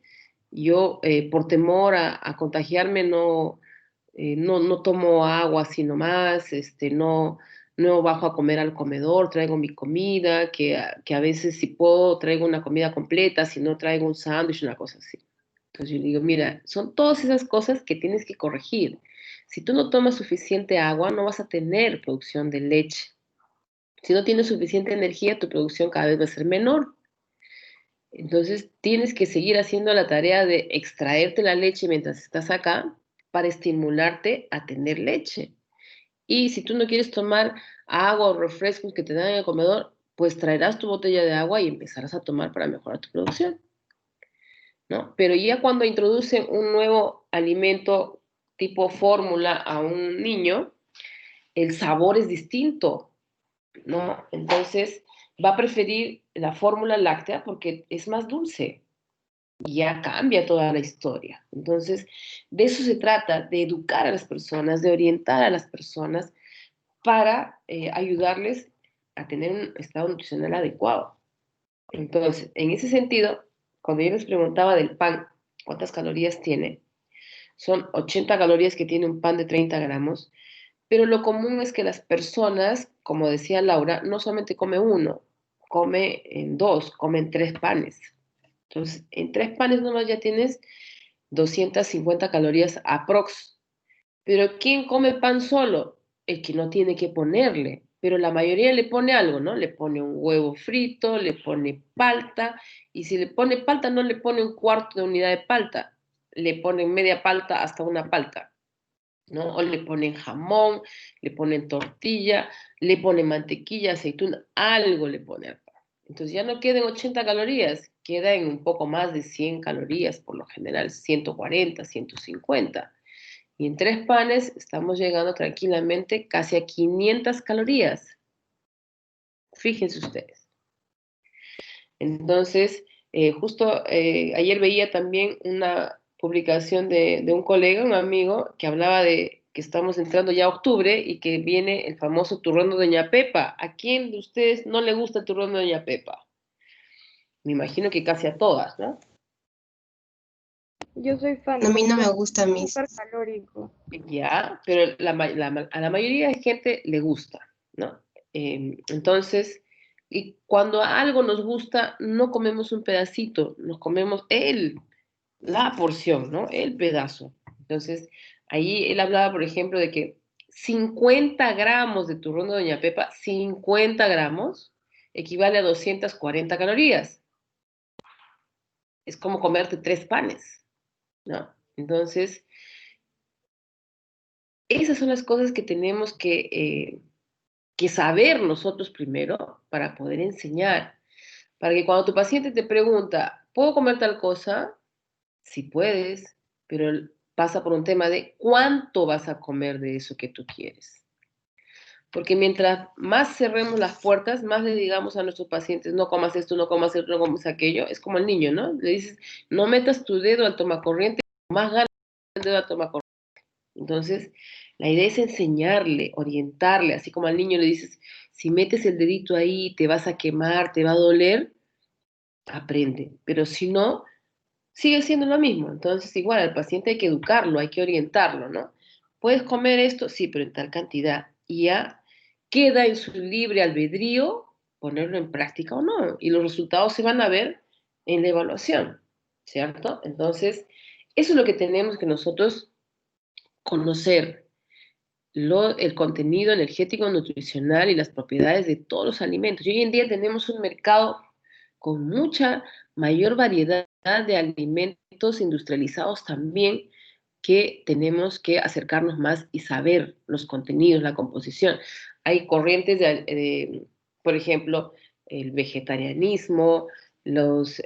yo por temor a contagiarme no tomo agua así nomás, no bajo a comer al comedor, traigo mi comida, que a veces si puedo traigo una comida completa, si no traigo un sándwich, una cosa así. Entonces yo le digo, mira, son todas esas cosas que tienes que corregir. Si tú no tomas suficiente agua, no vas a tener producción de leche. Si no tienes suficiente energía, tu producción cada vez va a ser menor. Entonces tienes que seguir haciendo la tarea de extraerte la leche mientras estás acá para estimularte a tener leche. Y si tú no quieres tomar agua o refrescos que te dan en el comedor, pues traerás tu botella de agua y empezarás a tomar para mejorar tu producción, ¿no? Pero ya cuando introducen un nuevo alimento tipo fórmula a un niño, el sabor es distinto, ¿no? Entonces va a preferir la fórmula láctea porque es más dulce y ya cambia toda la historia. Entonces, de eso se trata, de educar a las personas, de orientar a las personas para ayudarles a tener un estado nutricional adecuado. Entonces, en ese sentido, cuando yo les preguntaba del pan, ¿cuántas calorías tiene? Son 80 calorías que tiene un pan de 30 gramos, pero lo común es que las personas, como decía Laura, no solamente come uno, come en dos, comen 3 panes. Entonces, en 3 panes nomás ya tienes 250 calorías aprox. Pero ¿quién come pan solo? El que no tiene que ponerle. Pero la mayoría le pone algo, ¿no? Le pone un huevo frito, le pone palta, y si le pone palta, no le pone un cuarto de unidad de palta, le ponen media palta hasta una palta, ¿no? O le ponen jamón, le ponen tortilla, le ponen mantequilla, aceituna, algo le ponen al pan. Entonces ya no quedan 80 calorías, queda en un poco más de 100 calorías, por lo general 140, 150. Y en 3 panes estamos llegando tranquilamente casi a 500 calorías. Fíjense ustedes. Entonces, justo ayer veía también una publicación de un colega, un amigo, que hablaba de que estamos entrando ya a octubre y que viene el famoso turrón de Doña Pepa. ¿A quién de ustedes no le gusta el turrón de Doña Pepa? Me imagino que casi a todas, ¿no? Yo soy fan, A mí no me pero gusta a mí. súper calórico. Ya, pero a la mayoría de gente le gusta, ¿no? Entonces, y cuando algo nos gusta, no comemos un pedacito, nos comemos la porción, ¿no? El pedazo. Entonces, ahí él hablaba, por ejemplo, de que 50 gramos de turrón de Doña Pepa, 50 gramos, equivale a 240 calorías. Es como comerte 3 panes, ¿no? Entonces, esas son las cosas que tenemos que saber nosotros primero para poder enseñar. Para que cuando tu paciente te pregunta, ¿puedo comer tal cosa? Sí puedes, pero pasa por un tema de cuánto vas a comer de eso que tú quieres. Porque mientras más cerremos las puertas, más le digamos a nuestros pacientes, no comas esto, no comas esto, no comas aquello. Es como el niño, ¿no? Le dices, no metas tu dedo al tomacorriente, más ganas el dedo al tomacorriente. Entonces, la idea es enseñarle, orientarle, así como al niño le dices, si metes el dedito ahí, te vas a quemar, te va a doler, aprende. Pero si no, sigue siendo lo mismo. Entonces, igual al paciente hay que educarlo, hay que orientarlo, ¿no? ¿Puedes comer esto? Sí, pero en tal cantidad. Y ya queda en su libre albedrío ponerlo en práctica o no. Y los resultados se van a ver en la evaluación, ¿cierto? Entonces, eso es lo que tenemos que nosotros conocer, el contenido energético, nutricional y las propiedades de todos los alimentos. Y hoy en día tenemos un mercado con mucha mayor variedad de alimentos industrializados también, que tenemos que acercarnos más y saber los contenidos, la composición. Hay corrientes por ejemplo, el vegetarianismo, las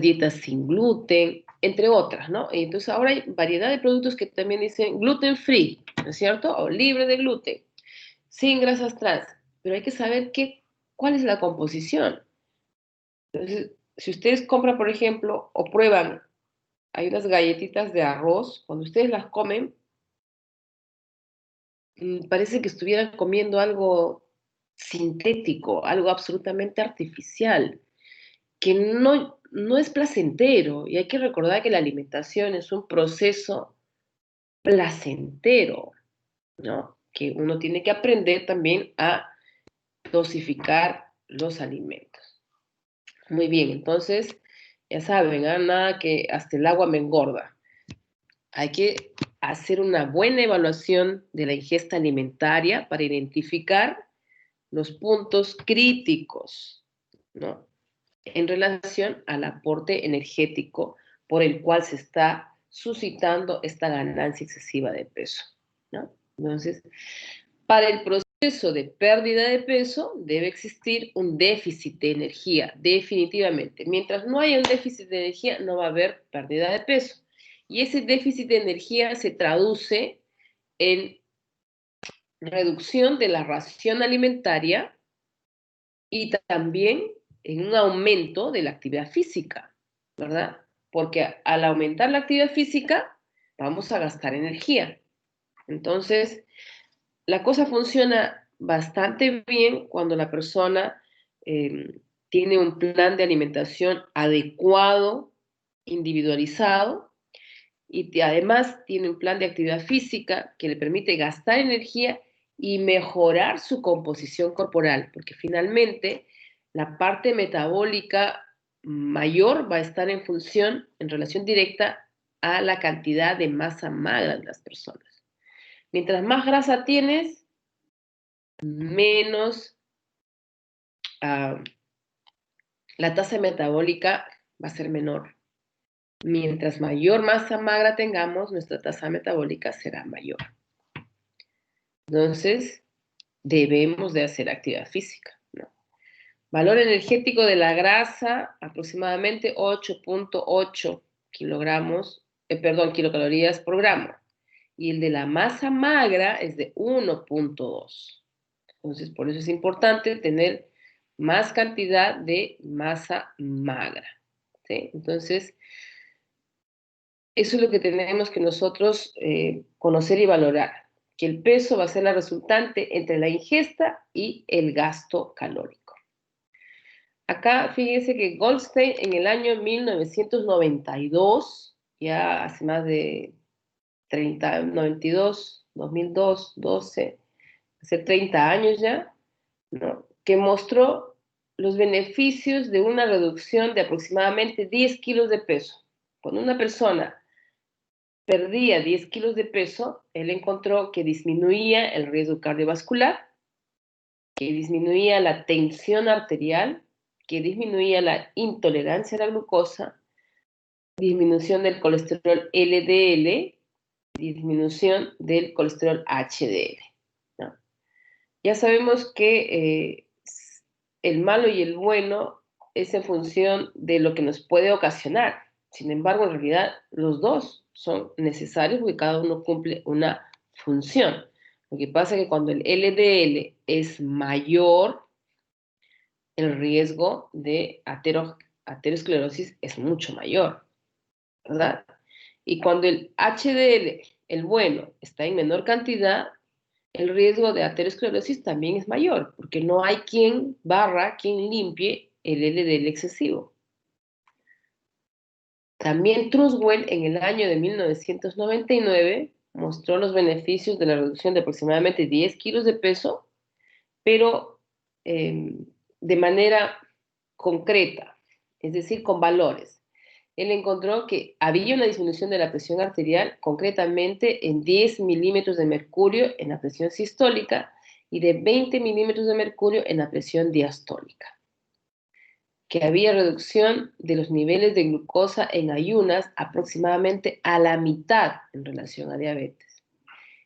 dietas sin gluten, entre otras, ¿no? Y entonces ahora hay variedad de productos que también dicen gluten free, ¿no es cierto? O libre de gluten, sin grasas trans, pero hay que saber cuál es la composición. Entonces, si ustedes compran, por ejemplo, o prueban, hay unas galletitas de arroz, cuando ustedes las comen, parece que estuvieran comiendo algo sintético, algo absolutamente artificial, que no es placentero. Y hay que recordar que la alimentación es un proceso placentero, ¿no? Que uno tiene que aprender también a dosificar los alimentos. Muy bien, entonces, ya saben, nada que hasta el agua me engorda. Hay que hacer una buena evaluación de la ingesta alimentaria para identificar los puntos críticos, ¿no? En relación al aporte energético por el cual se está suscitando esta ganancia excesiva de peso, ¿no? Entonces, para el proceso de pérdida de peso debe existir un déficit de energía, definitivamente. Mientras no haya un déficit de energía, no va a haber pérdida de peso. Y ese déficit de energía se traduce en reducción de la ración alimentaria y también en un aumento de la actividad física, ¿verdad? Porque al aumentar la actividad física, vamos a gastar energía. Entonces, la cosa funciona bastante bien cuando la persona tiene un plan de alimentación adecuado, individualizado, y además tiene un plan de actividad física que le permite gastar energía y mejorar su composición corporal, porque finalmente la parte metabólica mayor va a estar en función, en relación directa a la cantidad de masa magra de las personas. Mientras más grasa tienes, menos la tasa metabólica va a ser menor. Mientras mayor masa magra tengamos, nuestra tasa metabólica será mayor. Entonces, debemos de hacer actividad física, ¿no? Valor energético de la grasa, aproximadamente 8.8 kilocalorías por gramo. Y el de la masa magra es de 1.2. Entonces, por eso es importante tener más cantidad de masa magra, ¿sí? Entonces, eso es lo que tenemos que nosotros conocer y valorar, que el peso va a ser la resultante entre la ingesta y el gasto calórico. Acá fíjense que Goldstein en el año 1992, ya hace más de 30, 92, 2002, 12, hace 30 años ya, ¿no? Que mostró los beneficios de una reducción de aproximadamente 10 kilos de peso. Cuando una persona perdía 10 kilos de peso, él encontró que disminuía el riesgo cardiovascular, que disminuía la tensión arterial, que disminuía la intolerancia a la glucosa, disminución del colesterol LDL, disminución del colesterol HDL, ¿no? Ya sabemos que el malo y el bueno es en función de lo que nos puede ocasionar. Sin embargo, en realidad, los dos son necesarios porque cada uno cumple una función. Lo que pasa es que cuando el LDL es mayor, el riesgo de aterosclerosis es mucho mayor, ¿verdad? Y cuando el HDL, el bueno, está en menor cantidad, el riesgo de aterosclerosis también es mayor, porque no hay quien barra, quien limpie el LDL excesivo. También Truswell en el año de 1999 mostró los beneficios de la reducción de aproximadamente 10 kilos de peso, pero de manera concreta, es decir, con valores. Él encontró que había una disminución de la presión arterial, concretamente en 10 milímetros de mercurio en la presión sistólica y de 20 milímetros de mercurio en la presión diastólica. Que había reducción de los niveles de glucosa en ayunas aproximadamente a la mitad en relación a diabetes.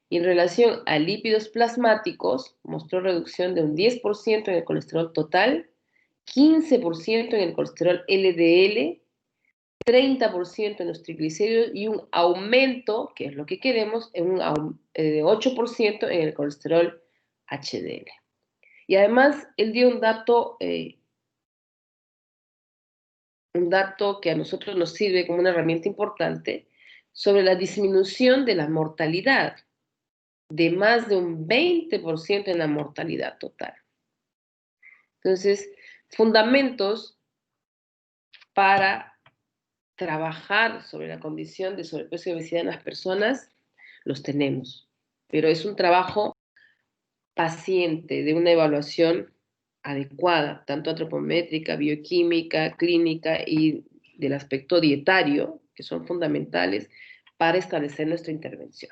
Y en relación a lípidos plasmáticos, mostró reducción de un 10% en el colesterol total, 15% en el colesterol LDL, 30% en los triglicéridos y un aumento, que es lo que queremos, de 8% en el colesterol HDL. Y además, él dio un dato que a nosotros nos sirve como una herramienta importante sobre la disminución de la mortalidad, de más de un 20% en la mortalidad total. Entonces, fundamentos para trabajar sobre la condición de sobrepeso y obesidad en las personas los tenemos, pero es un trabajo paciente de una evaluación adecuada, tanto antropométrica, bioquímica, clínica y del aspecto dietario, que son fundamentales para establecer nuestra intervención.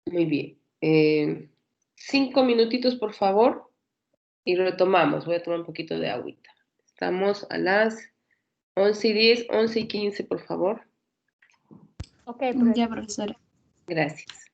Muy bien. 5 minutitos, por favor, y retomamos. Voy a tomar un poquito de agüita. Estamos a las 11:10, 11:15, por favor. Ok, profesor. Ya, profesora. Gracias.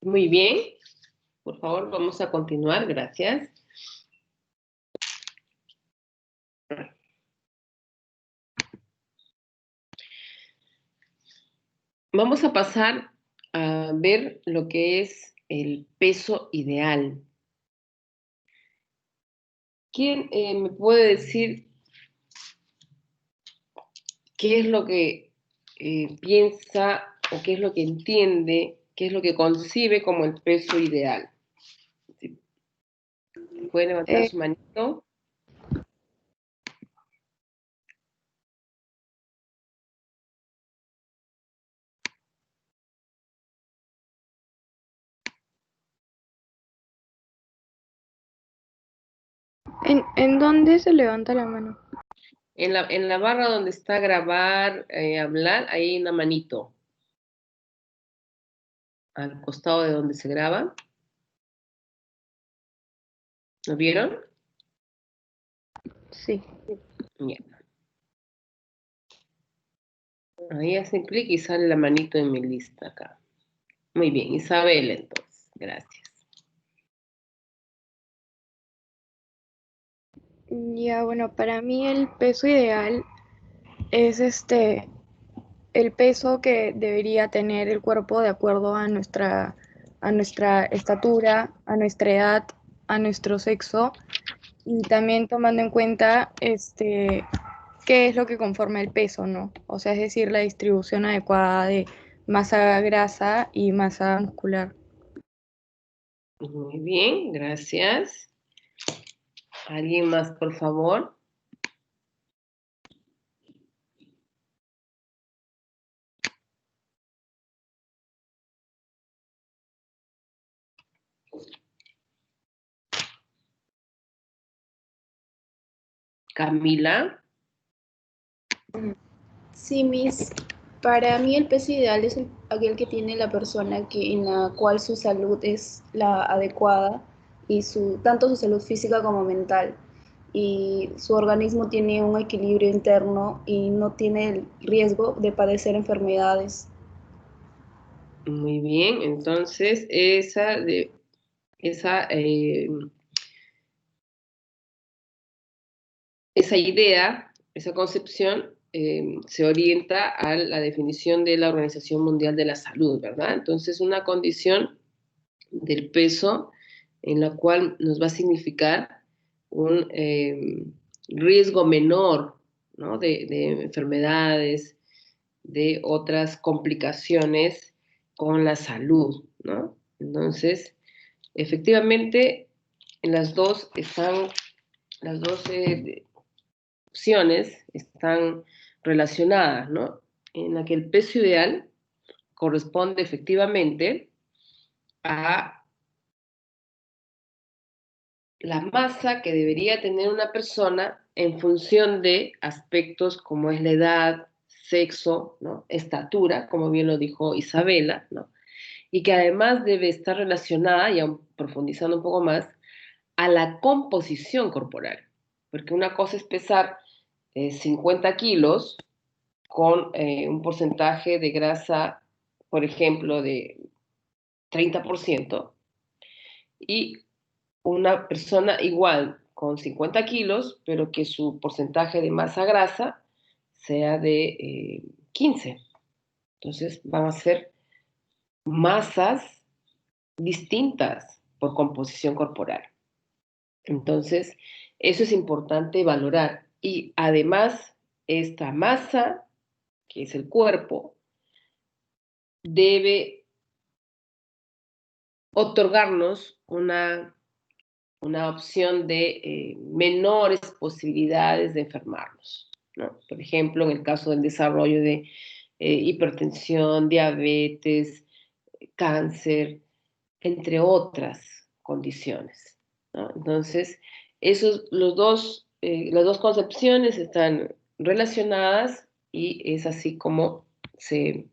Muy bien. Por favor, vamos a continuar. Gracias. Vamos a pasar a ver lo que es el peso ideal. ¿Quién me puede decir qué es lo que piensa o qué es lo que entiende, qué es lo que concibe como el peso ideal? ¿Sí? ¿Puede levantar Eh, su manito? ¿En dónde se levanta la mano? En la barra donde está grabar, hablar, ahí hay una manito. Al costado de donde se graba. ¿Lo vieron? Sí. Bien. Ahí hacen clic y sale la manito en mi lista acá. Muy bien, Isabel, entonces. Gracias. Ya, bueno, para mí el peso ideal es el peso que debería tener el cuerpo de acuerdo a nuestra estatura, a nuestra edad, a nuestro sexo y también tomando en cuenta qué es lo que conforma el peso, ¿no? O sea, es decir, la distribución adecuada de masa grasa y masa muscular. Muy bien, gracias. ¿Alguien más, por favor? Camila. Sí, Miss. Para mí el peso ideal es aquel que tiene la persona en la cual su salud es la adecuada y tanto su salud física como mental. Y su organismo tiene un equilibrio interno y no tiene el riesgo de padecer enfermedades. Muy bien, entonces esa, esa idea, esa concepción se orienta a la definición de la Organización Mundial de la Salud, ¿verdad? Entonces, una condición del peso en la cual nos va a significar un riesgo menor, ¿no? De enfermedades, de otras complicaciones con la salud, ¿no? Entonces, efectivamente, las dos opciones están relacionadas, ¿no? En la que el peso ideal corresponde efectivamente a la masa que debería tener una persona en función de aspectos como es la edad, sexo, ¿no? Estatura, como bien lo dijo Isabela, ¿no? Y que además debe estar relacionada, y aún profundizando un poco más, a la composición corporal. Porque una cosa es pesar 50 kilos con un porcentaje de grasa, por ejemplo, de 30%, y una persona igual con 50 kilos, pero que su porcentaje de masa grasa sea de 15. Entonces van a ser masas distintas por composición corporal. Entonces, eso es importante valorar. Y además, esta masa, que es el cuerpo, debe otorgarnos una opción de menores posibilidades de enfermarnos, ¿no? Por ejemplo, en el caso del desarrollo de hipertensión, diabetes, cáncer, entre otras condiciones, ¿no? Entonces, las dos concepciones están relacionadas y es así como se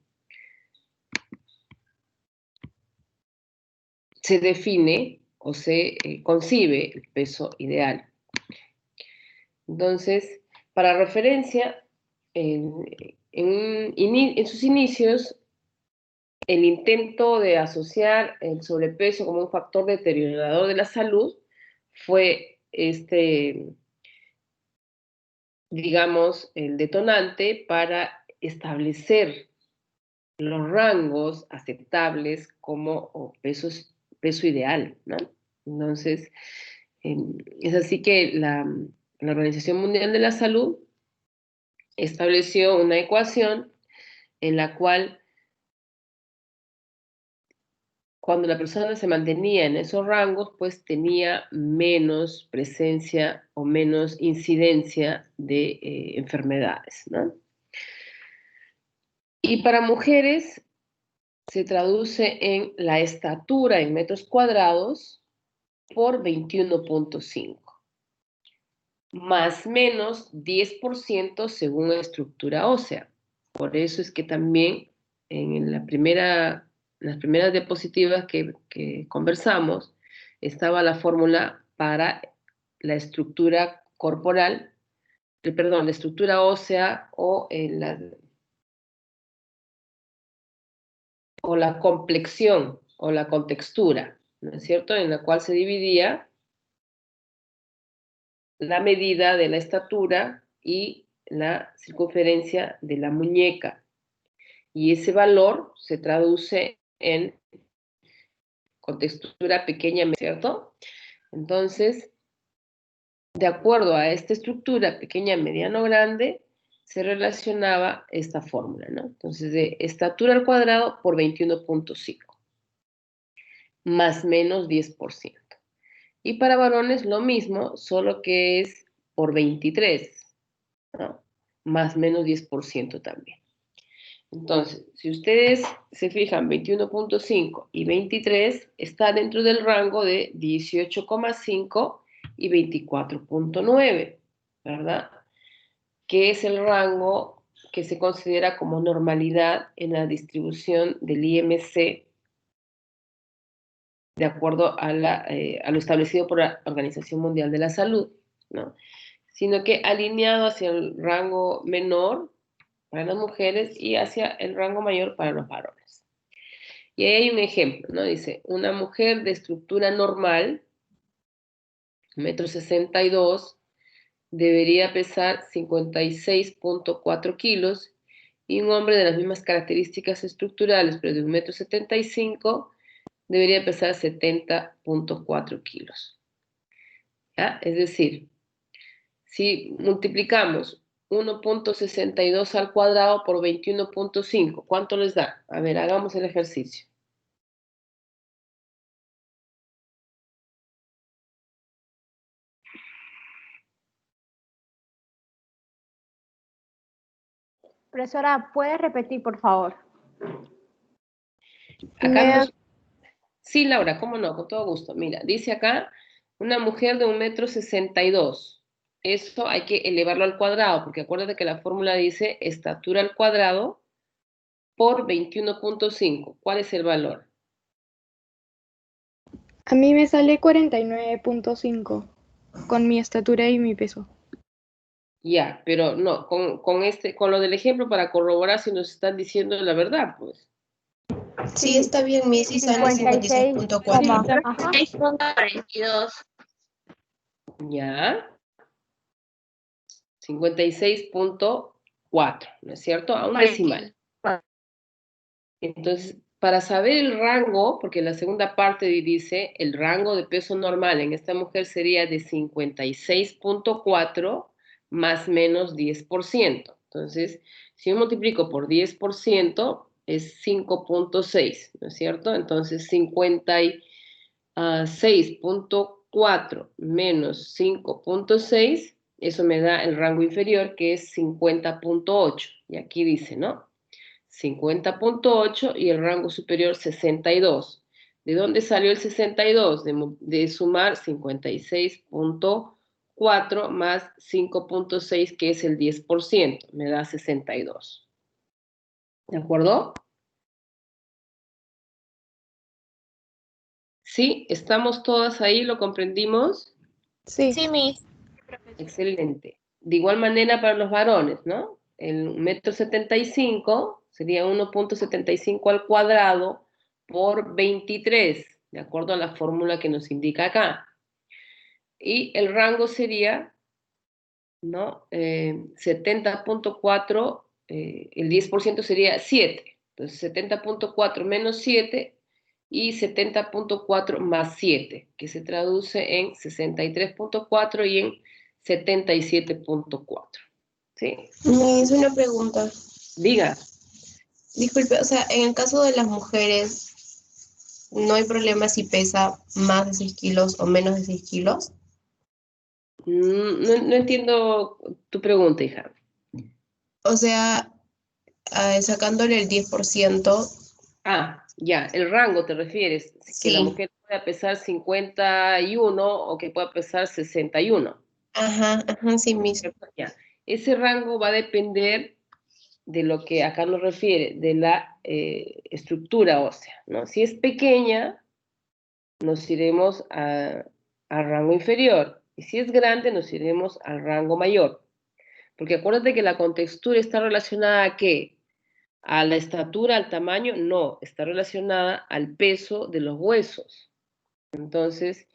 define o se concibe el peso ideal. Entonces, para referencia, en sus inicios, el intento de asociar el sobrepeso como un factor deteriorador de la salud fue digamos, el detonante para establecer los rangos aceptables como peso ideal, ¿no? Entonces, es así que la Organización Mundial de la Salud estableció una ecuación en la cual cuando la persona se mantenía en esos rangos, pues tenía menos presencia o menos incidencia de enfermedades, ¿no? Y para mujeres se traduce en la estatura en metros cuadrados por 21.5, más menos 10% según la estructura ósea. Por eso es que también en las primeras diapositivas que conversamos estaba la fórmula para la estructura corporal, perdón, la estructura ósea o la complexión o la contextura, ¿no es cierto? En la cual se dividía la medida de la estatura y la circunferencia de la muñeca. Y ese valor se traduce en contextura pequeña, ¿cierto? Entonces, de acuerdo a esta estructura pequeña, mediano, grande, se relacionaba esta fórmula, ¿no? Entonces, de estatura al cuadrado por 21.5, más menos 10%. Y para varones lo mismo, solo que es por 23, ¿no? Más menos 10% también. Entonces, si ustedes se fijan, 21.5 y 23 está dentro del rango de 18,5 y 24.9, ¿verdad? Que es el rango que se considera como normalidad en la distribución del IMC de acuerdo a lo establecido por la Organización Mundial de la Salud, ¿no? Sino que alineado hacia el rango menor para las mujeres y hacia el rango mayor para los varones. Y ahí hay un ejemplo, ¿no? Dice, una mujer de estructura normal, 1,62 m, debería pesar 56.4 kilos, y un hombre de las mismas características estructurales, pero de 1,75 m, debería pesar 70.4 kilos. ¿Ya? Es decir, si multiplicamos 1.62 al cuadrado por 21.5, ¿cuánto les da? A ver, hagamos el ejercicio. Profesora, ¿puede repetir, por favor? Acá sí, Laura, cómo no, con todo gusto. Mira, dice acá, una mujer de 1,62 m. Eso hay que elevarlo al cuadrado, porque acuérdate que la fórmula dice estatura al cuadrado por 21.5. ¿Cuál es el valor? A mí me sale 49.5 con mi estatura y mi peso. Ya, pero no, con lo del ejemplo para corroborar si nos están diciendo la verdad, pues. Sí, está bien, Miss, y sale 56.4. Ajá. 42. Ya. 56.4, ¿no es cierto? A un decimal. Entonces, para saber el rango, porque la segunda parte dice el rango de peso normal en esta mujer sería de 56.4 más menos 10%. Entonces, si yo multiplico por 10%, es 5.6, ¿no es cierto? Entonces, 56.4 menos 5.6, eso me da el rango inferior, que es 50.8. Y aquí dice, ¿no? 50.8 y el rango superior 62. ¿De dónde salió el 62? De sumar 56.4 más 5.6, que es el 10%. Me da 62. ¿De acuerdo? ¿Sí? ¿Estamos todas ahí? ¿Lo comprendimos? Sí. Sí, Miss. Excelente. De igual manera para los varones, ¿no? El 1,75 m Sería 1.75 al cuadrado por 23, de acuerdo a la fórmula que nos indica acá. Y el rango sería, ¿no? 70.4, el 10% sería 7. Entonces, 70.4 menos 7 y 70.4 más 7, que se traduce en 63.4 y en 77.4. ¿Sí? Me hizo una pregunta. Diga. Disculpe, o sea, en el caso de las mujeres, ¿no hay problema si pesa más de 6 kilos o menos de 6 kilos? No entiendo tu pregunta, hija. O sea, sacándole el 10%. Ah, ya, el rango te refieres, que la Sí. mujer pueda pesar 51 o que pueda pesar 61. Ajá, sí, mismo. Ya. Ese rango va a depender de lo que acá nos refiere, de la estructura ósea, ¿no? Si es pequeña, nos iremos al rango inferior, y si es grande, nos iremos al rango mayor. Porque acuérdate que la contextura está relacionada ¿a qué? A la estatura, al tamaño, no, está relacionada al peso de los huesos. Entonces,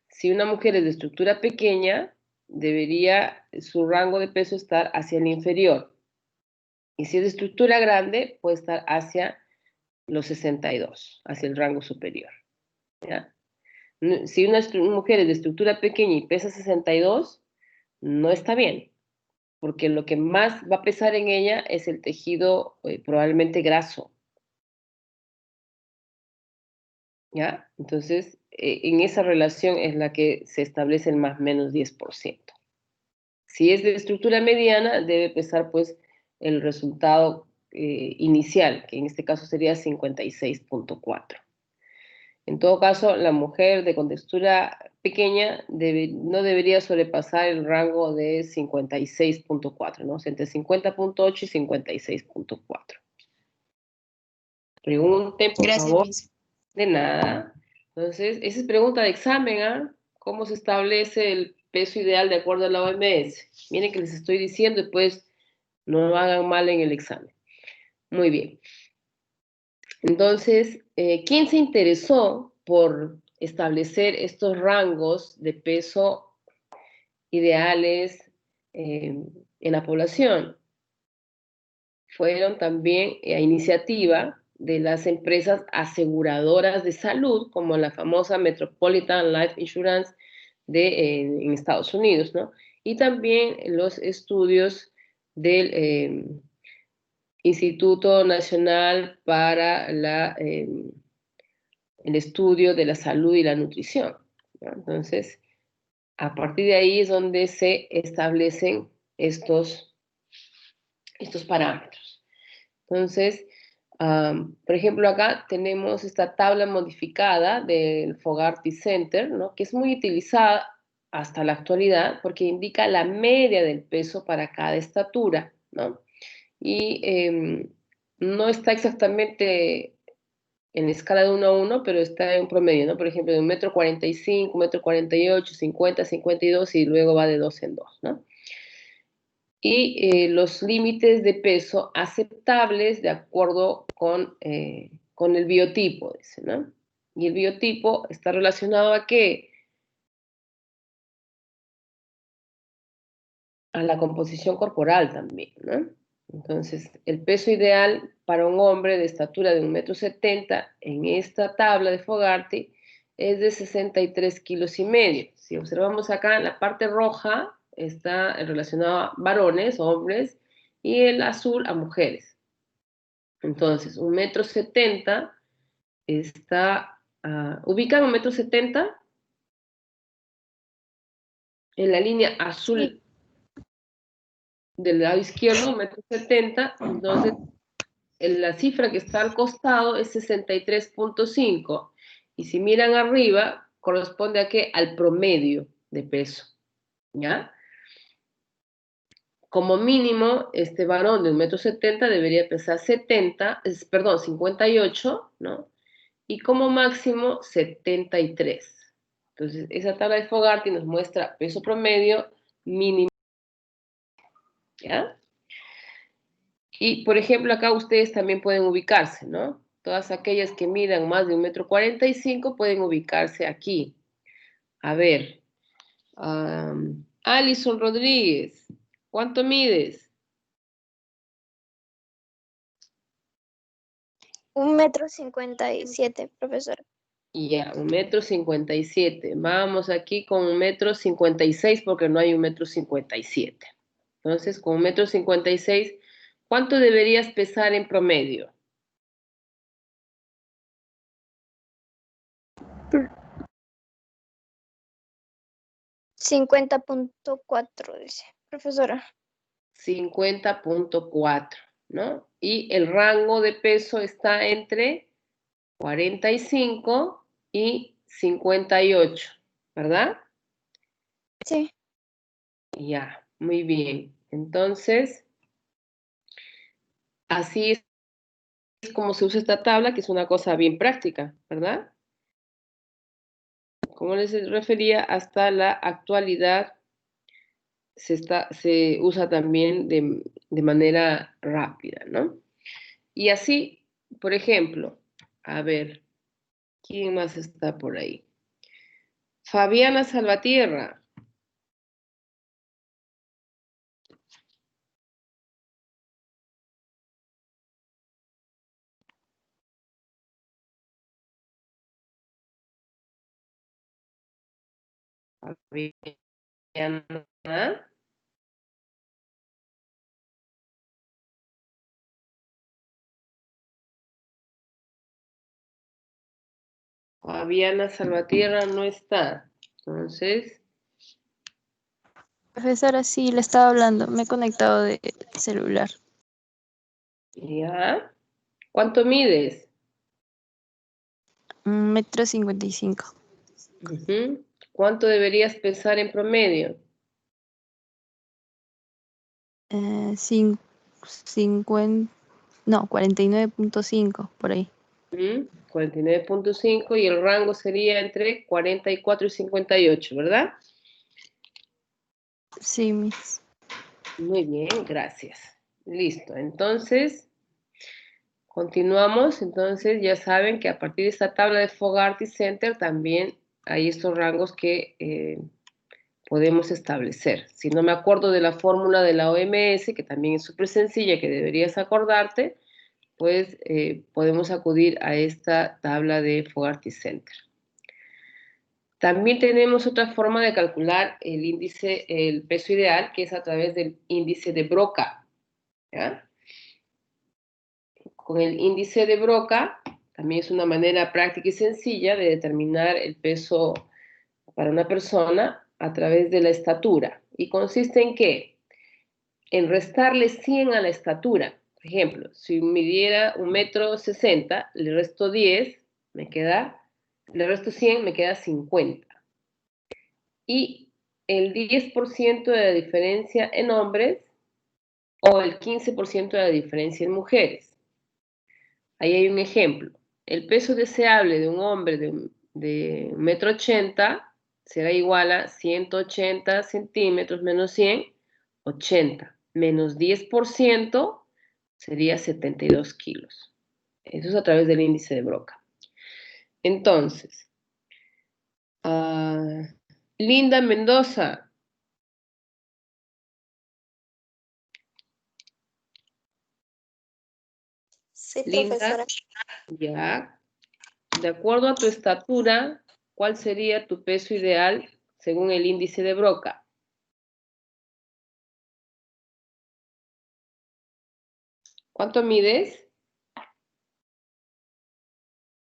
si una mujer es de estructura pequeña, debería su rango de peso estar hacia el inferior. Y si es de estructura grande, puede estar hacia los 62, hacia el rango superior. ¿Ya? Si una mujer es de estructura pequeña y pesa 62, no está bien, porque lo que más va a pesar en ella es el tejido probablemente graso. ¿Ya? Entonces, en esa relación es la que se establece el más menos 10%. Si es de estructura mediana, debe pesar pues el resultado inicial, que en este caso sería 56.4. En todo caso, la mujer de contextura pequeña no debería sobrepasar el rango de 56.4, ¿no? O sea, entre 50.8 y 56.4. Pregunten, por Gracias, favor. Miss. De nada. Entonces, esa es pregunta de examen, ¿ah? ¿Cómo se establece el peso ideal de acuerdo a la OMS? Miren que les estoy diciendo y pues no lo hagan mal en el examen. Muy bien. Entonces, ¿quién se interesó por establecer estos rangos de peso ideales en la población? Fueron también a iniciativa de las empresas aseguradoras de salud, como la famosa Metropolitan Life Insurance en Estados Unidos, ¿no? Y también los estudios del Instituto Nacional para el estudio de la salud y la nutrición, ¿no? Entonces, a partir de ahí es donde se establecen estos parámetros. Entonces, por ejemplo, acá tenemos esta tabla modificada del Fogarty Center, ¿no? Que es muy utilizada hasta la actualidad porque indica la media del peso para cada estatura, ¿no? Y no está exactamente en escala de 1 a 1, pero está en un promedio, ¿no? Por ejemplo, de 1,45 m, 1,48 m, 50, 52 y luego va de 2 en 2, ¿no? Y los límites de peso aceptables de acuerdo con el biotipo, dice, ¿no? Y el biotipo está relacionado ¿a qué? A la composición corporal también, ¿no? Entonces, el peso ideal para un hombre de estatura de 1,70 m en esta tabla de Fogarty es de 63,5 kilos. Si observamos acá, la parte roja está relacionada a varones, hombres, y el azul a mujeres. Entonces, 1,70 m está, ubican 1,70 m en la línea azul. Sí. Del lado izquierdo, 1,70 m, entonces la cifra que está al costado es 63.5, y si miran arriba, corresponde a qué? Al promedio de peso, ¿ya? Como mínimo, este varón de 1,70 m debería pesar 58, ¿no? Y como máximo 73. Entonces, esa tabla de Fogarty nos muestra peso promedio, mínimo, ¿ya? Y, por ejemplo, acá ustedes también pueden ubicarse, ¿no? Todas aquellas que midan más de 1,45 m pueden ubicarse aquí. A ver, Alison Rodríguez, ¿cuánto mides? 1,57 m, profesora. Ya, 1,57 m. Vamos aquí con 1,56 m porque no hay 1,57 m. Entonces, con 1,56 m, ¿cuánto deberías pesar en promedio? 50.4, dice, profesora. 50.4, ¿no? Y el rango de peso está entre 45 y 58, ¿verdad? Sí. Ya, muy bien. Entonces, así es como se usa esta tabla, que es una cosa bien práctica, ¿verdad? Como les refería, hasta la actualidad se usa también de manera rápida, ¿no? Y así, por ejemplo, a ver, ¿quién más está por ahí? Fabiana Salvatierra. Fabiana. Fabiana Salvatierra no está. Entonces, Profesora, sí, le estaba hablando. Me he conectado de celular. ya. ¿Cuánto mides? 1,55 m. Ujú. ¿Cuánto deberías pesar en promedio? 49.5, por ahí. 49.5 y el rango sería entre 44 y 58, ¿verdad? Sí, mis. Muy bien, gracias. Listo, entonces, continuamos. Entonces, ya saben que a partir de esta tabla de Fogarty Center también hay estos rangos que podemos establecer. Si no me acuerdo de la fórmula de la OMS, que también es súper sencilla, que deberías acordarte, pues podemos acudir a esta tabla de Fogarty Center. También tenemos otra forma de calcular el índice, el peso ideal, que es a través del índice de Broca, ¿ya? Con el índice de Broca, también es una manera práctica y sencilla de determinar el peso para una persona a través de la estatura. ¿Y consiste en qué? En restarle 100 a la estatura. Por ejemplo, si midiera 1,60 m, le resto 10, le resto 100, me queda 50. Y el 10% de la diferencia en hombres o el 15% de la diferencia en mujeres. Ahí hay un ejemplo. El peso deseable de un hombre de 1,80 m será igual a 180 centímetros menos 100, 80. Menos 10% sería 72 kilos. Eso es a través del índice de Broca. Entonces, Linda Mendoza. Sí, Linda, profesora. ya. De acuerdo a tu estatura, ¿cuál sería tu peso ideal según el índice de Broca? ¿Cuánto mides?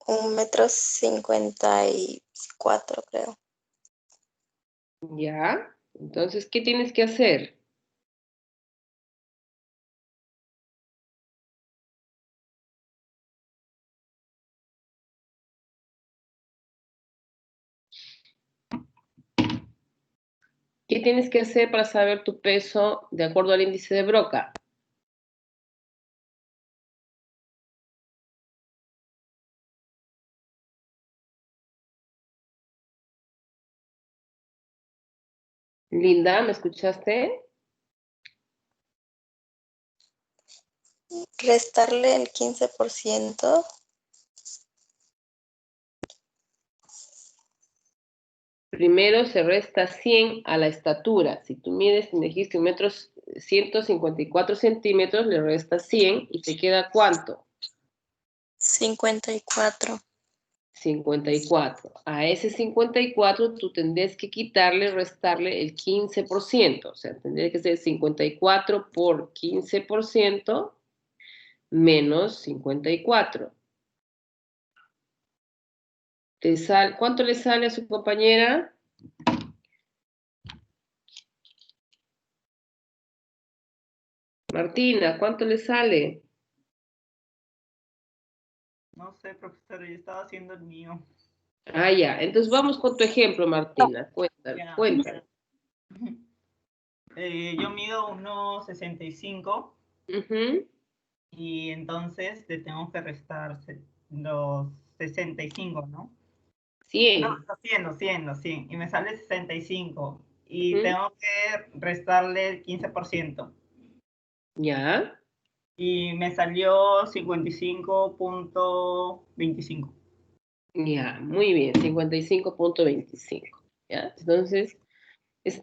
1,54 m, creo. Ya. Entonces, ¿qué tienes que hacer? ¿Qué tienes que hacer para saber tu peso de acuerdo al índice de Broca? Linda, ¿me escuchaste? Restarle el 15%. Primero se resta 100 a la estatura. Si tú mides, me dijiste 1,154 centímetros, le restas 100 y te queda ¿cuánto? 54. 54. A ese 54 tú tendrías que quitarle, restarle el 15%. O sea, tendría que ser 54 por 15% menos 54. ¿Cuánto le sale a su compañera? Martina, ¿cuánto le sale? No sé, profesora, yo estaba haciendo el mío. Ah, ya. Entonces vamos con tu ejemplo, Martina. Cuéntame, Ya. cuéntame. Yo mido 1,65 Ujú. y entonces le tengo que restar los 65, ¿no? 100. No, los 100. Y me sale 65. Y Ujú. tengo que restarle el 15%. Ya. Y me salió 55.25. Ya, muy bien, 55,25. ¿Ya? Entonces, es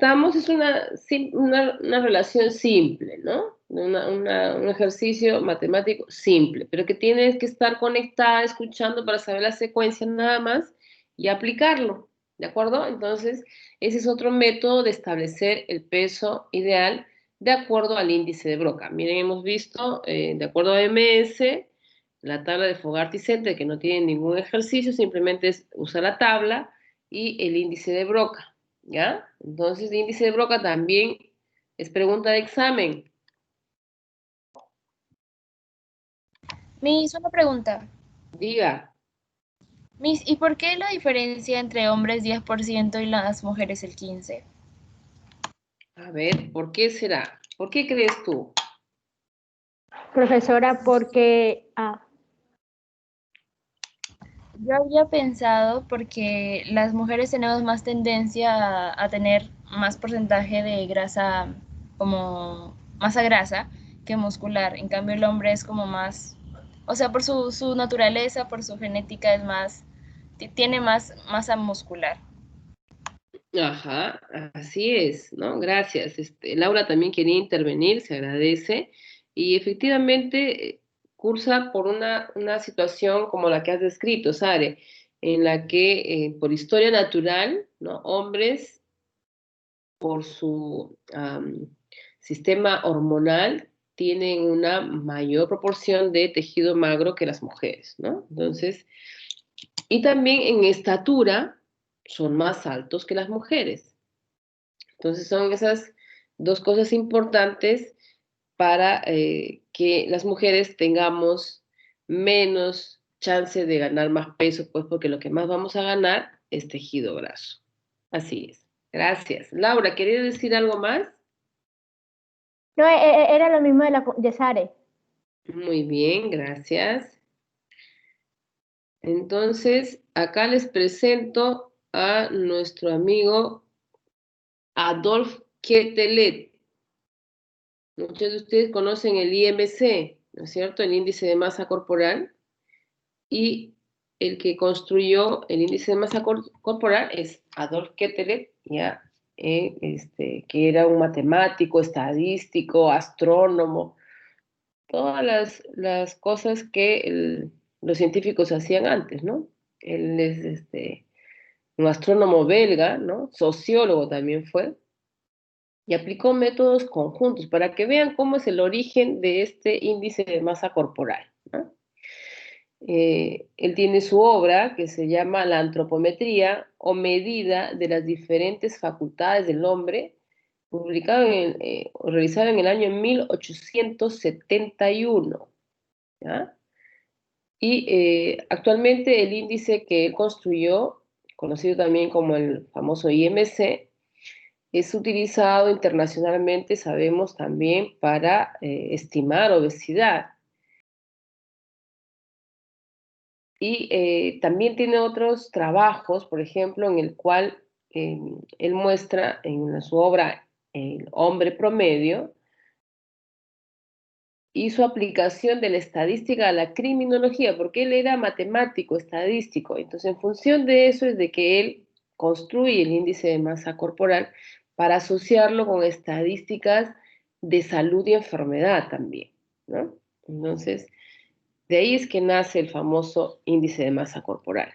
una relación simple, ¿no? Un ejercicio matemático simple, pero que tienes que estar conectada, escuchando para saber la secuencia nada más y aplicarlo, ¿de acuerdo? Entonces, ese es otro método de establecer el peso ideal de acuerdo al índice de Broca. Miren, hemos visto, de acuerdo a MS, la tabla de Fogarty-Center, que no tiene ningún ejercicio, simplemente es usar la tabla y el índice de Broca. ¿Ya? Entonces, el índice de Broca también es pregunta de examen. Miss, una pregunta. Diga. Miss, ¿y por qué la diferencia entre hombres 10% y las mujeres el 15%? A ver, ¿por qué será? ¿Por qué crees tú? Profesora, porque Yo había pensado porque las mujeres tenemos más tendencia a tener más porcentaje de grasa, como masa grasa, que muscular. En cambio, el hombre es como más, o sea, por su naturaleza, por su genética, es más, tiene más masa muscular. Ajá, así es, ¿no? Gracias. Laura también quería intervenir, se agradece. Y efectivamente cursa por una situación como la que has descrito, Sare, en la que por historia natural, ¿no? Hombres, por su sistema hormonal, tienen una mayor proporción de tejido magro que las mujeres, ¿no? Entonces, y también en estatura son más altos que las mujeres. Entonces son esas dos cosas importantes para que las mujeres tengamos menos chance de ganar más peso, pues porque lo que más vamos a ganar es tejido graso. Así es. Gracias. Laura, ¿querías decir algo más? no, era lo mismo de Sare. Muy bien, gracias. Entonces, acá les presento a nuestro amigo Adolf Quetelet. Muchos de ustedes conocen el IMC, ¿no es cierto? El índice de masa corporal. Y el que construyó el índice de masa corporal es Adolf Quetelet, ¿ya? Que era un matemático, estadístico, astrónomo, todas las cosas que los científicos hacían antes, ¿no? Él es un astrónomo belga, ¿no? Sociólogo también fue, y aplicó métodos conjuntos para que vean cómo es el origen de este índice de masa corporal, ¿no? Él tiene su obra que se llama La antropometría o medida de las diferentes facultades del hombre, publicado realizado en el año 1871, ¿ya? Y actualmente el índice que él construyó, conocido también como el famoso IMC, es utilizado internacionalmente, sabemos, también para estimar obesidad. Y también tiene otros trabajos, por ejemplo, en el cual él muestra en su obra El hombre promedio, y su aplicación de la estadística a la criminología, porque él era matemático, estadístico. Entonces, en función de eso es de que él construye el índice de masa corporal para asociarlo con estadísticas de salud y enfermedad también, ¿no? Entonces, de ahí es que nace el famoso índice de masa corporal.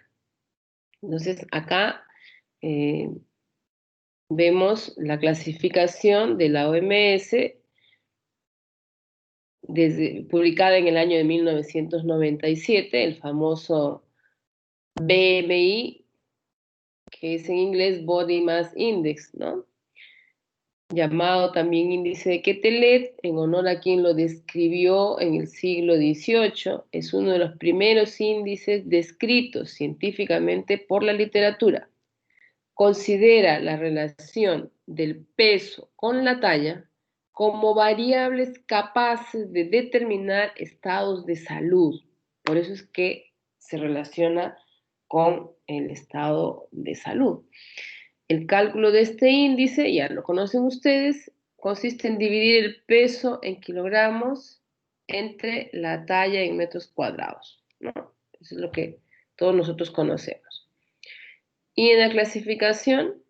Entonces, acá vemos la clasificación de la OMS publicada en el año de 1997, el famoso BMI, que es en inglés Body Mass Index, ¿no? Llamado también índice de Quetelet, en honor a quien lo describió en el siglo XVIII, es uno de los primeros índices descritos científicamente por la literatura. Considera la relación del peso con la talla como variables capaces de determinar estados de salud. Por eso es que se relaciona con el estado de salud. El cálculo de este índice, ya lo conocen ustedes, consiste en dividir el peso en kilogramos entre la talla en metros cuadrados, ¿no? Eso es lo que todos nosotros conocemos. Y en la clasificación,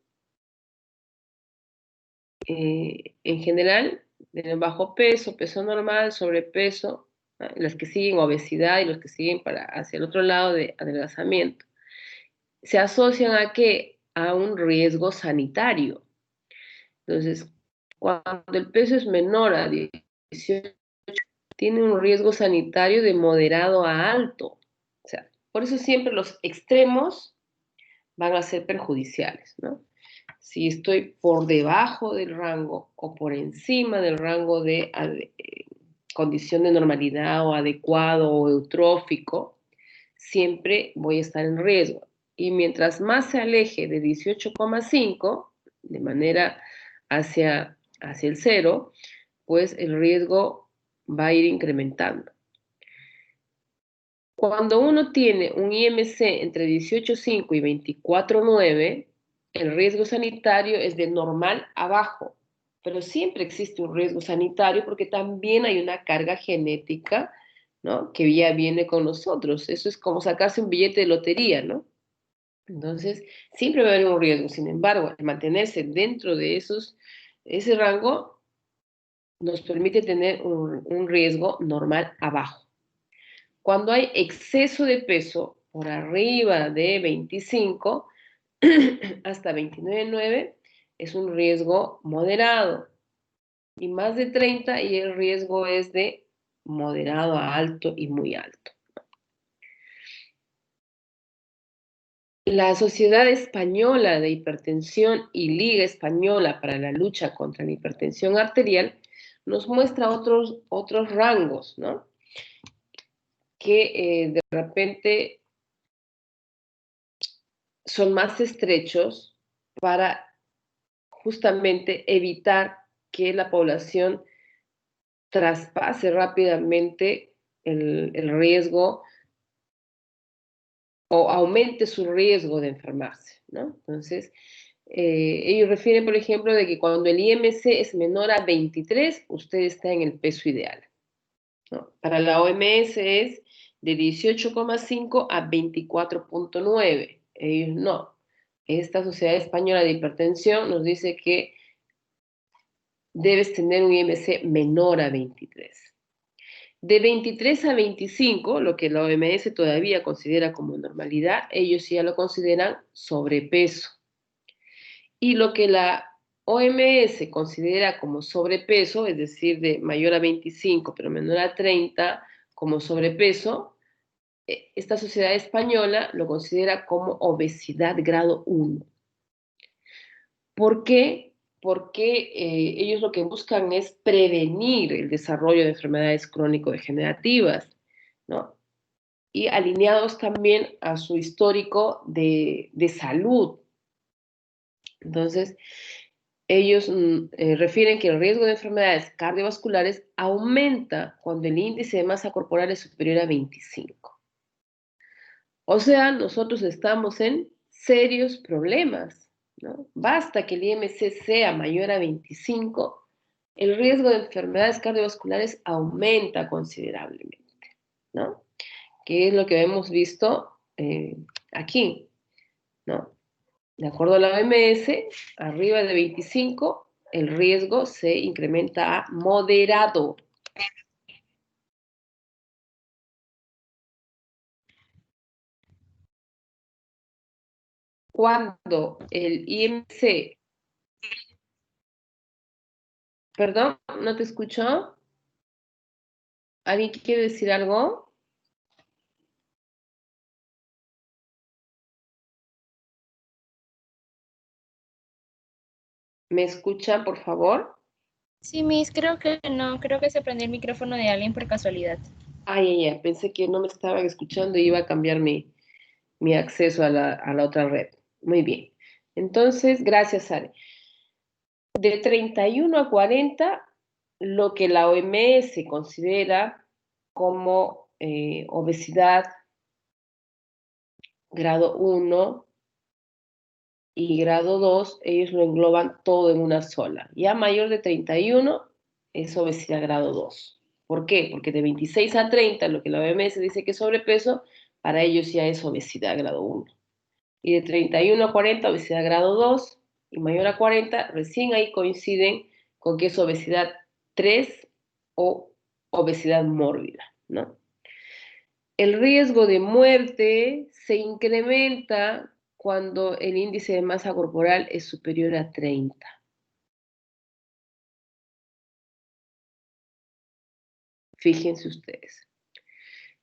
en general, de bajo peso, peso normal, sobrepeso, ¿no? Las que siguen obesidad y los que siguen hacia el otro lado de adelgazamiento, se asocian a ¿qué? A un riesgo sanitario. Entonces, cuando el peso es menor a 18, tiene un riesgo sanitario de moderado a alto. O sea, por eso siempre los extremos van a ser perjudiciales, ¿no? Si estoy por debajo del rango o por encima del rango de condición de normalidad o adecuado o eutrófico, siempre voy a estar en riesgo. Y mientras más se aleje de 18,5, de manera hacia el cero, pues el riesgo va a ir incrementando. Cuando uno tiene un IMC entre 18,5 y 24,9, el riesgo sanitario es de normal a bajo, pero siempre existe un riesgo sanitario porque también hay una carga genética, ¿no? Que ya viene con nosotros. Eso es como sacarse un billete de lotería, ¿no? Entonces, siempre va a haber un riesgo. Sin embargo, el mantenerse dentro de ese rango nos permite tener un riesgo normal a bajo. Cuando hay exceso de peso por arriba de 25 hasta 29,9 es un riesgo moderado. Y más de 30 y el riesgo es de moderado a alto y muy alto. La Sociedad Española de Hipertensión y Liga Española para la Lucha contra la Hipertensión Arterial nos muestra otros rangos, ¿no? Que de repente son más estrechos para justamente evitar que la población traspase rápidamente el riesgo o aumente su riesgo de enfermarse, ¿no? Entonces, ellos refieren, por ejemplo, de que cuando el IMC es menor a 23, usted está en el peso ideal, ¿no? Para la OMS es de 18,5 a 24,9. Ellos no. Esta Sociedad Española de Hipertensión nos dice que debes tener un IMC menor a 23. De 23 a 25, lo que la OMS todavía considera como normalidad, ellos ya lo consideran sobrepeso. Y lo que la OMS considera como sobrepeso, es decir, de mayor a 25 pero menor a 30 como sobrepeso, esta sociedad española lo considera como obesidad grado 1. ¿Por qué? Porque ellos lo que buscan es prevenir el desarrollo de enfermedades crónico-degenerativas, ¿no? Y alineados también a su histórico de salud. Entonces, ellos refieren que el riesgo de enfermedades cardiovasculares aumenta cuando el índice de masa corporal es superior a 25. O sea, nosotros estamos en serios problemas, ¿no? Basta que el IMC sea mayor a 25 el riesgo de enfermedades cardiovasculares aumenta considerablemente, ¿no? Que es lo que hemos visto aquí, ¿no? De acuerdo a la OMS, arriba de 25, el riesgo se incrementa a moderado. Cuando el IMC... Perdón, ¿no te escuchó? ¿Alguien quiere decir algo? ¿Me escuchan, por favor? Sí, Miss, creo que no, creo que se prendió el micrófono de alguien por casualidad. Ay, pensé que no me estaban escuchando y iba a cambiar mi acceso a la otra red. Muy bien. Entonces, gracias, Sare. De 31 a 40, lo que la OMS considera como obesidad grado 1 y grado 2, ellos lo engloban todo en una sola. Ya mayor de 31 es obesidad grado 2. ¿Por qué? Porque de 26 a 30, lo que la OMS dice que es sobrepeso, para ellos ya es obesidad grado 1. Y de 31 a 40, obesidad grado 2, y mayor a 40, recién ahí coinciden con que es obesidad 3 o obesidad mórbida, ¿no? El riesgo de muerte se incrementa cuando el índice de masa corporal es superior a 30. Fíjense ustedes.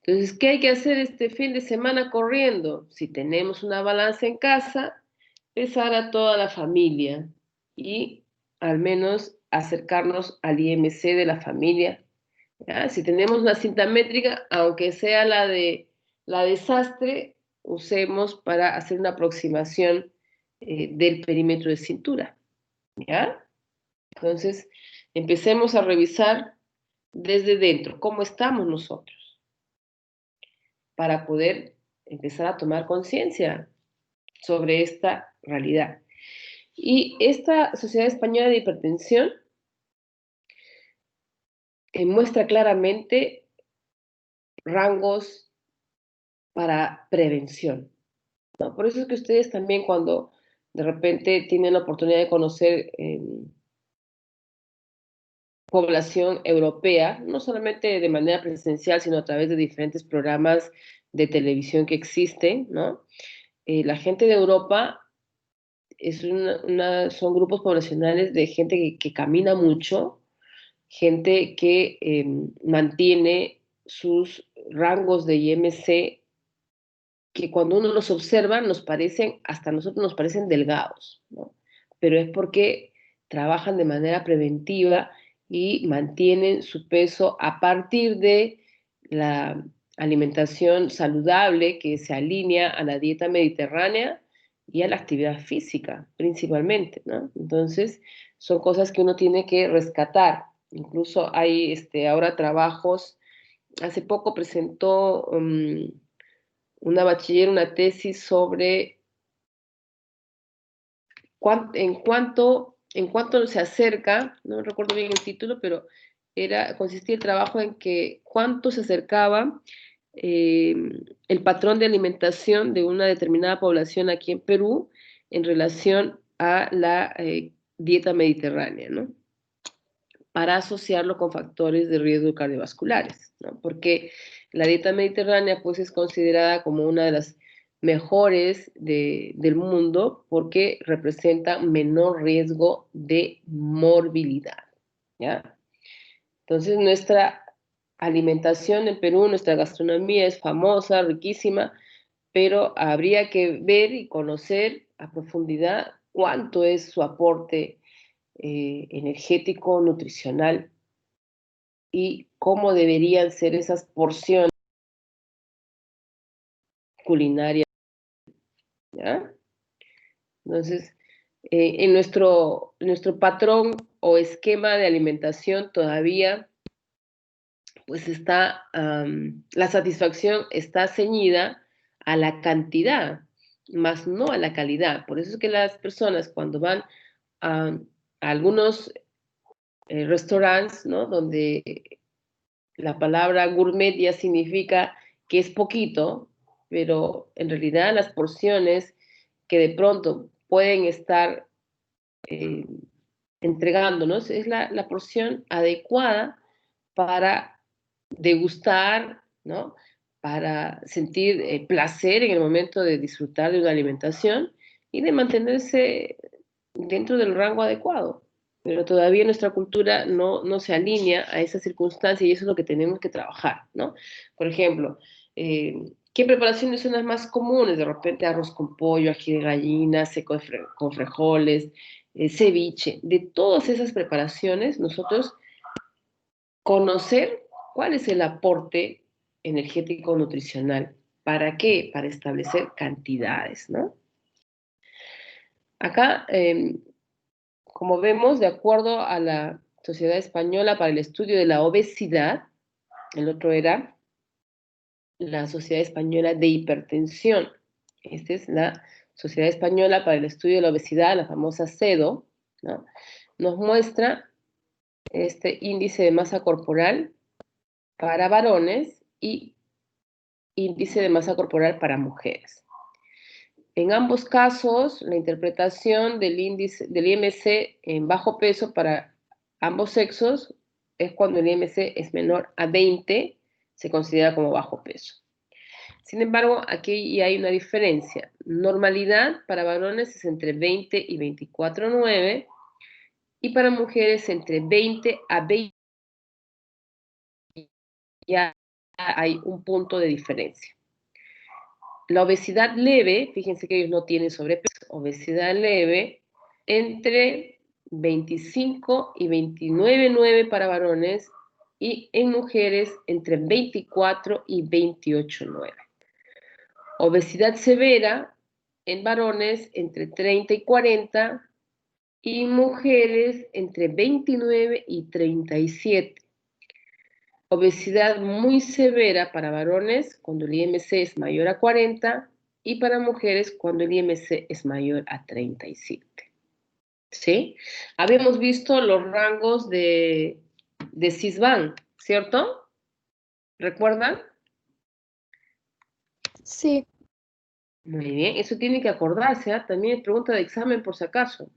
Entonces, ¿qué hay que hacer este fin de semana corriendo? Si tenemos una balanza en casa, pesar a toda la familia y al menos acercarnos al IMC de la familia. ¿Ya? Si tenemos una cinta métrica, aunque sea la de sastre, usemos para hacer una aproximación del perímetro de cintura. ¿Ya? Entonces, empecemos a revisar desde dentro cómo estamos nosotros para poder empezar a tomar conciencia sobre esta realidad. Y esta Sociedad Española de Hipertensión muestra claramente rangos para prevención, ¿no? Por eso es que ustedes también, cuando de repente tienen la oportunidad de conocer población europea, no solamente de manera presencial, sino a través de diferentes programas de televisión que existen, ¿no? La gente de Europa son grupos poblacionales de gente que camina mucho, gente que mantiene sus rangos de IMC, que cuando uno los observa hasta a nosotros nos parecen delgados, ¿no? Pero es porque trabajan de manera preventiva y mantienen su peso a partir de la alimentación saludable que se alinea a la dieta mediterránea y a la actividad física, principalmente, ¿no? Entonces, son cosas que uno tiene que rescatar. Incluso hay ahora trabajos. Hace poco presentó una bachiller, una tesis sobre en cuánto se acerca, no recuerdo bien el título, pero consistía el trabajo en que cuánto se acercaba el patrón de alimentación de una determinada población aquí en Perú en relación a la dieta mediterránea, ¿no? Para asociarlo con factores de riesgo cardiovasculares, ¿no? Porque la dieta mediterránea pues es considerada como una de las mejores del mundo porque representa menor riesgo de morbilidad, ¿ya? Entonces nuestra alimentación en Perú, nuestra gastronomía es famosa, riquísima, pero habría que ver y conocer a profundidad cuánto es su aporte energético, nutricional, y cómo deberían ser esas porciones culinarias, ¿ya? Entonces, en nuestro patrón o esquema de alimentación todavía, pues la satisfacción está ceñida a la cantidad, más no a la calidad. Por eso es que las personas, cuando van a algunos restaurantes, ¿no? Donde la palabra gourmet ya significa que es poquito, pero en realidad las porciones que de pronto pueden estar entregándonos es la porción adecuada para degustar, ¿no? Para sentir placer en el momento de disfrutar de una alimentación y de mantenerse dentro del rango adecuado. Pero todavía nuestra cultura no se alinea a esa circunstancia y eso es lo que tenemos que trabajar, ¿no? Por ejemplo, ¿qué preparaciones son las más comunes? De repente arroz con pollo, ají de gallina, seco con frijoles, ceviche. De todas esas preparaciones, nosotros conocer cuál es el aporte energético nutricional. ¿Para qué? Para establecer cantidades, ¿no? Acá, como vemos, de acuerdo a la Sociedad Española para el Estudio de la Obesidad, el otro era la Sociedad Española de Hipertensión. Esta es la Sociedad Española para el Estudio de la Obesidad, la famosa CEDO, ¿no? Nos muestra este índice de masa corporal para varones y índice de masa corporal para mujeres. En ambos casos, la interpretación del índice del IMC en bajo peso para ambos sexos es cuando el IMC es menor a 20, se considera como bajo peso. Sin embargo, aquí ya hay una diferencia. Normalidad para varones es entre 20 y 24,9 y para mujeres entre 20 a 20. Ya hay un punto de diferencia. La obesidad leve, fíjense que ellos no tienen sobrepeso, obesidad leve entre 25 y 29,9 para varones y en mujeres entre 24 y 28,9. Obesidad severa en varones entre 30 y 40 y mujeres entre 29 y 37. Obesidad muy severa para varones cuando el IMC es mayor a 40 y para mujeres cuando el IMC es mayor a 37. ¿Sí? Habíamos visto los rangos de Sisban, ¿cierto? ¿Recuerdan? Sí. Muy bien, eso tiene que acordarse, ¿eh? También es pregunta de examen por si acaso.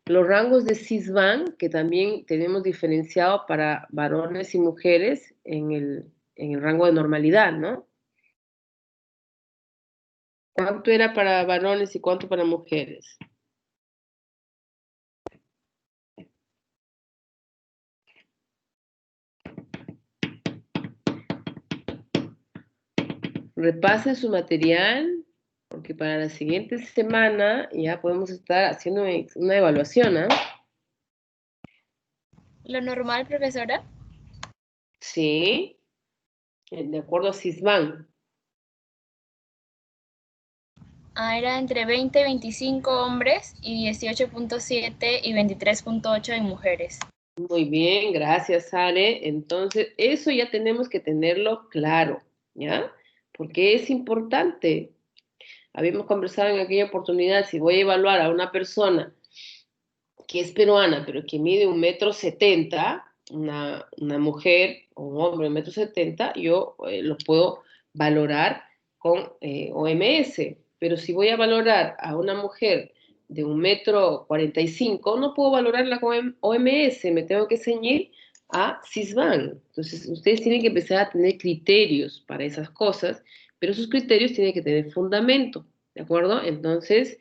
Los rangos de Sisban, que también tenemos diferenciado para varones y mujeres en el rango de normalidad, ¿no? ¿Cuánto era para varones y cuánto para mujeres? Repasen su material, porque para la siguiente semana ya podemos estar haciendo una evaluación, ¿eh? ¿Lo normal, profesora? Sí, de acuerdo a Sisban. Era entre 20 y 25 hombres y 18,7 y 23,8 en mujeres. Muy bien, gracias, Ale. Entonces, eso ya tenemos que tenerlo claro, ¿ya? Porque es importante. Habíamos conversado en aquella oportunidad, si voy a evaluar a una persona que es peruana, pero que mide 1,70 m, una mujer o un hombre de 1,70 m, yo lo puedo valorar con OMS. Pero si voy a valorar a una mujer de 1,45 m, no puedo valorarla con OMS, me tengo que ceñir a Sisban. Entonces, ustedes tienen que empezar a tener criterios para esas cosas, pero esos criterios tienen que tener fundamento, ¿de acuerdo? Entonces,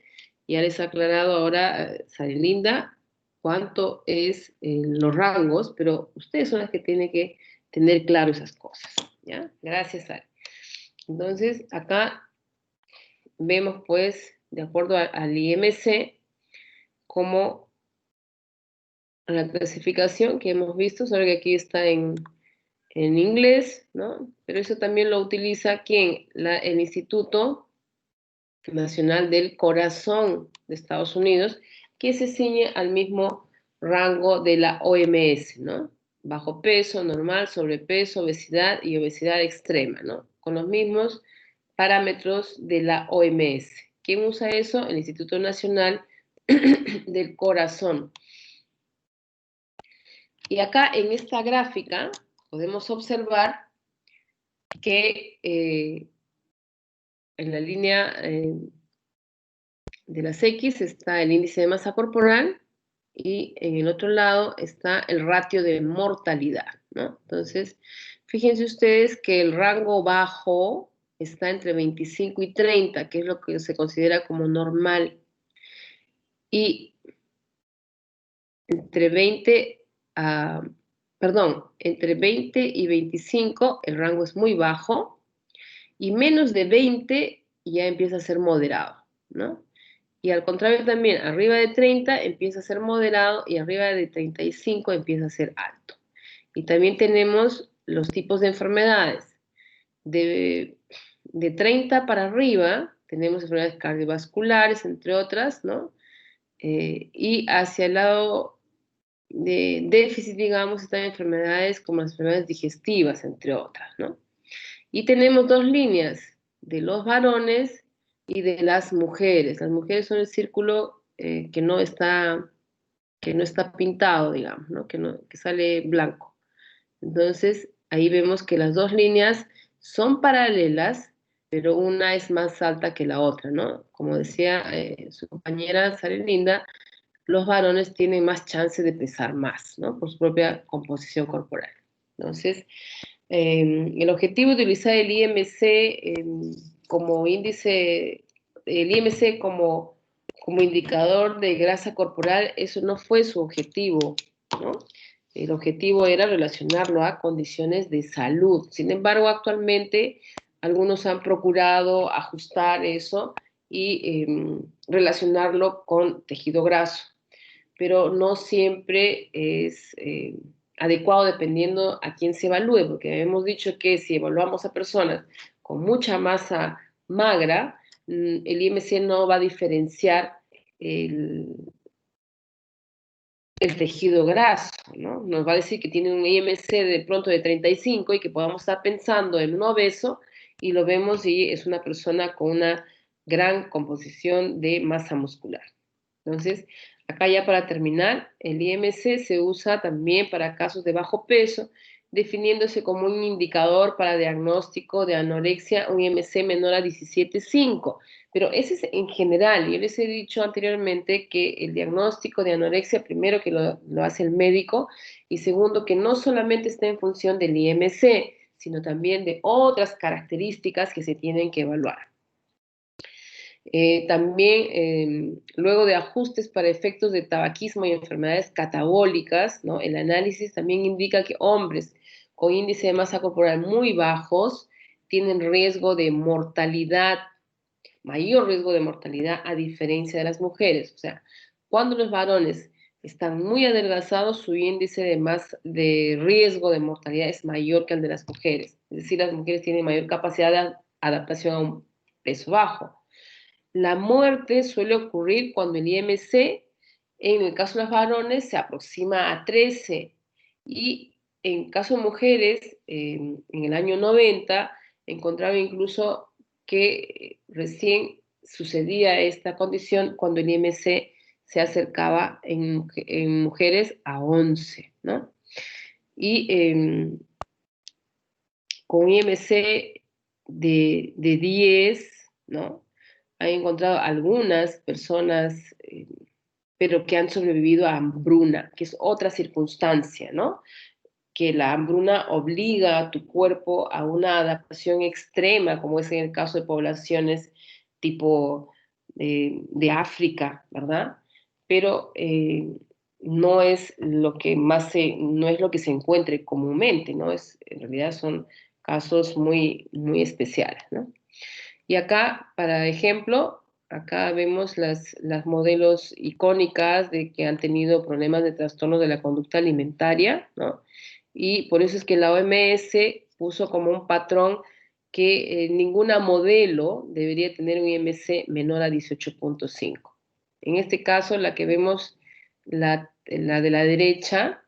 ya les ha aclarado ahora, Sarilinda, cuánto es los rangos, pero ustedes son las que tienen que tener claro esas cosas, ¿ya? Gracias, Sari. Entonces, acá vemos, pues, de acuerdo al IMC, como la clasificación que hemos visto, solo que aquí está en inglés, ¿no? Pero eso también lo utiliza, ¿quién? El Instituto Nacional del Corazón de Estados Unidos, que se ciñe al mismo rango de la OMS, ¿no? Bajo peso, normal, sobrepeso, obesidad y obesidad extrema, ¿no? Con los mismos parámetros de la OMS. ¿Quién usa eso? El Instituto Nacional del Corazón. Y acá en esta gráfica podemos observar que en la línea de las X está el índice de masa corporal y en el otro lado está el ratio de mortalidad, ¿no? Entonces, fíjense ustedes que el rango bajo está entre 25 y 30, que es lo que se considera como normal, y entre 20 entre 20 y 25 el rango es muy bajo, y menos de 20 ya empieza a ser moderado, ¿no? Y al contrario también, arriba de 30 empieza a ser moderado y arriba de 35 empieza a ser alto. Y también tenemos los tipos de enfermedades. De 30 para arriba tenemos enfermedades cardiovasculares, entre otras, ¿no? Y hacia el lado de déficit, digamos, están enfermedades como las enfermedades digestivas, entre otras, ¿no? Y tenemos dos líneas, de los varones y de las mujeres. Las mujeres son el círculo que no está pintado, digamos, ¿no? Que sale blanco. Entonces, ahí vemos que las dos líneas son paralelas, pero una es más alta que la otra, ¿no? Como decía su compañera Sarelinda, los varones tienen más chance de pesar más, ¿no? Por su propia composición corporal. Entonces, el objetivo de utilizar el IMC como índice, el IMC como indicador de grasa corporal, eso no fue su objetivo, ¿no? El objetivo era relacionarlo a condiciones de salud. Sin embargo, actualmente algunos han procurado ajustar eso y relacionarlo con tejido graso, pero no siempre es adecuado dependiendo a quién se evalúe, porque hemos dicho que si evaluamos a personas con mucha masa magra, el IMC no va a diferenciar el tejido graso, ¿no? Nos va a decir que tiene un IMC de pronto de 35 y que podamos estar pensando en un obeso y lo vemos y es una persona con una gran composición de masa muscular. Entonces, acá ya para terminar, el IMC se usa también para casos de bajo peso, definiéndose como un indicador para diagnóstico de anorexia, un IMC menor a 17,5. Pero ese es en general. Yo les he dicho anteriormente que el diagnóstico de anorexia, primero que lo hace el médico, y segundo que no solamente está en función del IMC, sino también de otras características que se tienen que evaluar. También, luego de ajustes para efectos de tabaquismo y enfermedades catabólicas, ¿no? El análisis también indica que hombres con índice de masa corporal muy bajos tienen riesgo de mortalidad, mayor riesgo de mortalidad a diferencia de las mujeres. O sea, cuando los varones están muy adelgazados, su índice de riesgo de mortalidad es mayor que el de las mujeres. Es decir, las mujeres tienen mayor capacidad de adaptación a un peso bajo. La muerte suele ocurrir cuando el IMC, en el caso de los varones, se aproxima a 13 y en caso de mujeres, en el año 90, encontraba incluso que recién sucedía esta condición cuando el IMC se acercaba en mujeres a 11, ¿no? Y con IMC de 10, ¿no? Han encontrado algunas personas, pero que han sobrevivido a hambruna, que es otra circunstancia, ¿no? Que la hambruna obliga a tu cuerpo a una adaptación extrema, como es en el caso de poblaciones tipo de África, ¿verdad? Pero no es lo que no es lo que se encuentre comúnmente, ¿no? En realidad son casos muy, muy especiales, ¿no? Y acá, para ejemplo, acá vemos las modelos icónicas de que han tenido problemas de trastorno de la conducta alimentaria, ¿no? Y por eso es que la OMS puso como un patrón que ninguna modelo debería tener un IMC menor a 18,5. En este caso, la que vemos, la de la derecha,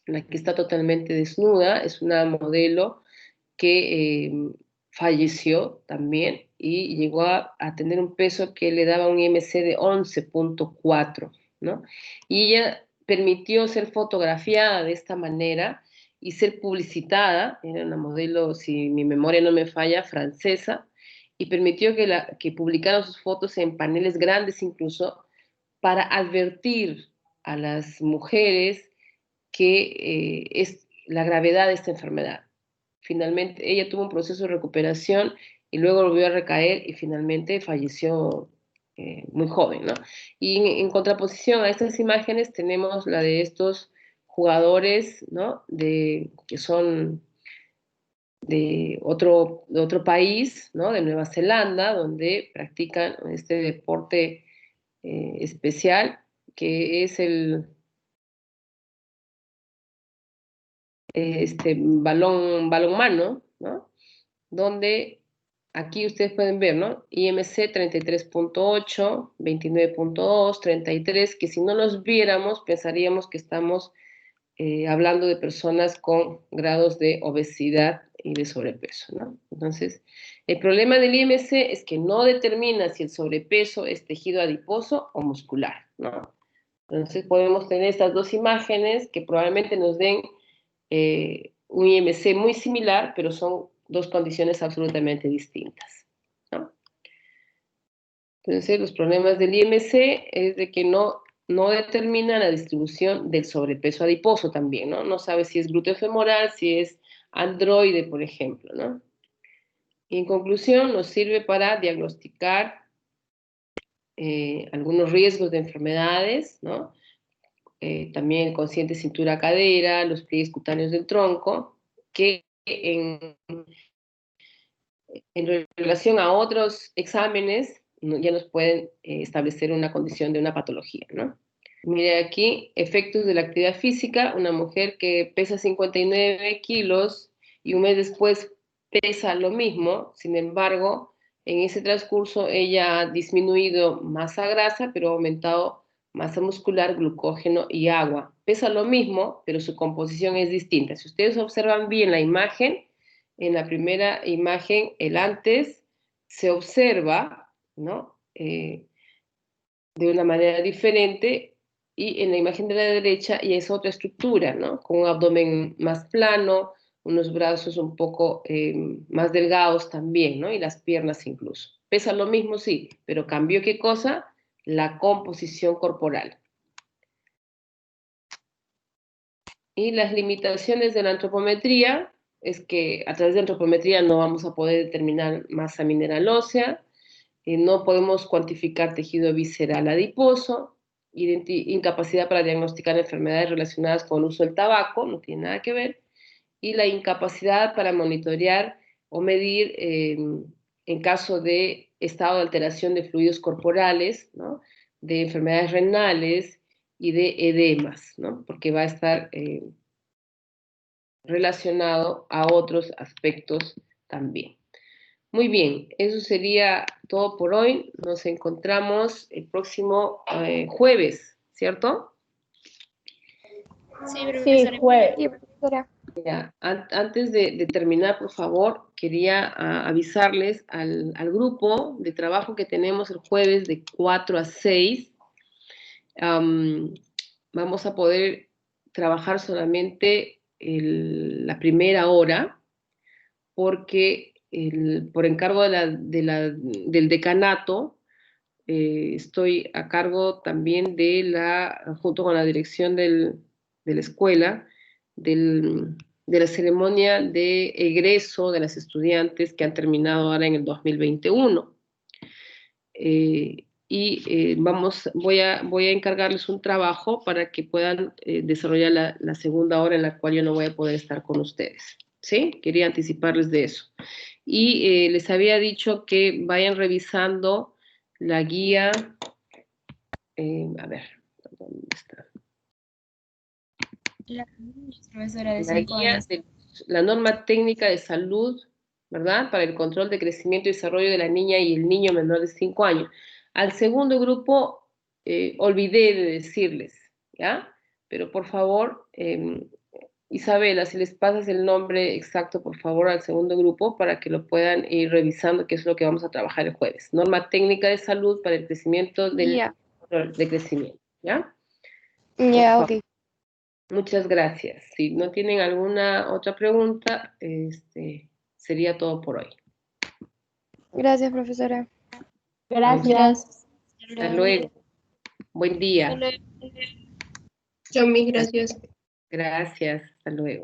la que está totalmente desnuda, es una modelo que falleció también y llegó a tener un peso que le daba un IMC de 11,4, ¿no? Y ella permitió ser fotografiada de esta manera y ser publicitada. Era una modelo, si mi memoria no me falla, francesa, y permitió que publicaran sus fotos en paneles grandes incluso, para advertir a las mujeres que es la gravedad de esta enfermedad. Finalmente, ella tuvo un proceso de recuperación y luego volvió a recaer y finalmente falleció muy joven, ¿no? Y en contraposición a estas imágenes tenemos la de estos jugadores, ¿no? Que son de otro país, ¿no? De Nueva Zelanda, donde practican este deporte especial, que es el balonmano, ¿no? Donde aquí ustedes pueden ver, ¿no? IMC 33.8, 29.2, 33, que si no los viéramos pensaríamos que estamos hablando de personas con grados de obesidad y de sobrepeso, ¿no? Entonces, el problema del IMC es que no determina si el sobrepeso es tejido adiposo o muscular, ¿no? Entonces, podemos tener estas dos imágenes que probablemente nos den un IMC muy similar, pero son dos condiciones absolutamente distintas, ¿no? Entonces, los problemas del IMC es de que no determina la distribución del sobrepeso adiposo también, ¿no? No sabe si es glúteo femoral, si es androide, por ejemplo, ¿no? Y en conclusión, nos sirve para diagnosticar algunos riesgos de enfermedades, ¿no? También el consciente cintura-cadera, los pliegues cutáneos del tronco, que en relación a otros exámenes ya nos pueden establecer una condición de una patología, ¿no? Mire aquí, efectos de la actividad física, una mujer que pesa 59 kilos y un mes después pesa lo mismo, sin embargo, en ese transcurso ella ha disminuido masa grasa, pero ha aumentado masa muscular, glucógeno y agua. Pesa lo mismo, pero su composición es distinta. Si ustedes observan bien la imagen, en la primera imagen, el antes se observa, ¿no? De una manera diferente, y en la imagen de la derecha ya es otra estructura, ¿no? Con un abdomen más plano, unos brazos un poco más delgados también, ¿no? Y las piernas incluso. Pesa lo mismo, sí, pero cambió ¿qué cosa? La composición corporal. Y las limitaciones de la antropometría es que a través de la antropometría no vamos a poder determinar masa mineral ósea, no podemos cuantificar tejido visceral adiposo, incapacidad para diagnosticar enfermedades relacionadas con el uso del tabaco, no tiene nada que ver, y la incapacidad para monitorear o medir en caso de estado de alteración de fluidos corporales, ¿no? De enfermedades renales y de edemas, ¿no? Porque va a estar relacionado a otros aspectos también. Muy bien, eso sería todo por hoy. Nos encontramos el próximo jueves, ¿cierto? Sí, Sí, profesora. jueves. Sí, profesora. Ya, antes de terminar, por favor, quería avisarles al grupo de trabajo que tenemos el jueves de 4 a 6. Vamos a poder trabajar solamente la primera hora, porque por encargo del decanato, estoy a cargo también junto con la dirección de la escuela, de la ceremonia de egreso de las estudiantes que han terminado ahora en el 2021. Voy a encargarles un trabajo para que puedan desarrollar la segunda hora en la cual yo no voy a poder estar con ustedes, ¿sí? Quería anticiparles de eso. Y les había dicho que vayan revisando la guía, a ver, ¿dónde está? La profesora de La 5 guía años. de la norma técnica de salud, ¿verdad? Para el control de crecimiento y desarrollo de la niña y el niño menor de 5 años. Al segundo grupo, olvidé de decirles, ¿ya? Pero por favor, Isabela, si les pasas el nombre exacto, por favor, al segundo grupo para que lo puedan ir revisando, que es lo que vamos a trabajar el jueves. Norma técnica de salud para el crecimiento de crecimiento, ¿ya? Ya, Por ok. Muchas gracias. Si no tienen alguna otra pregunta, sería todo por hoy. Gracias, profesora. Gracias. Hasta luego. Buen día. Yo, mis gracias. Gracias. Hasta luego.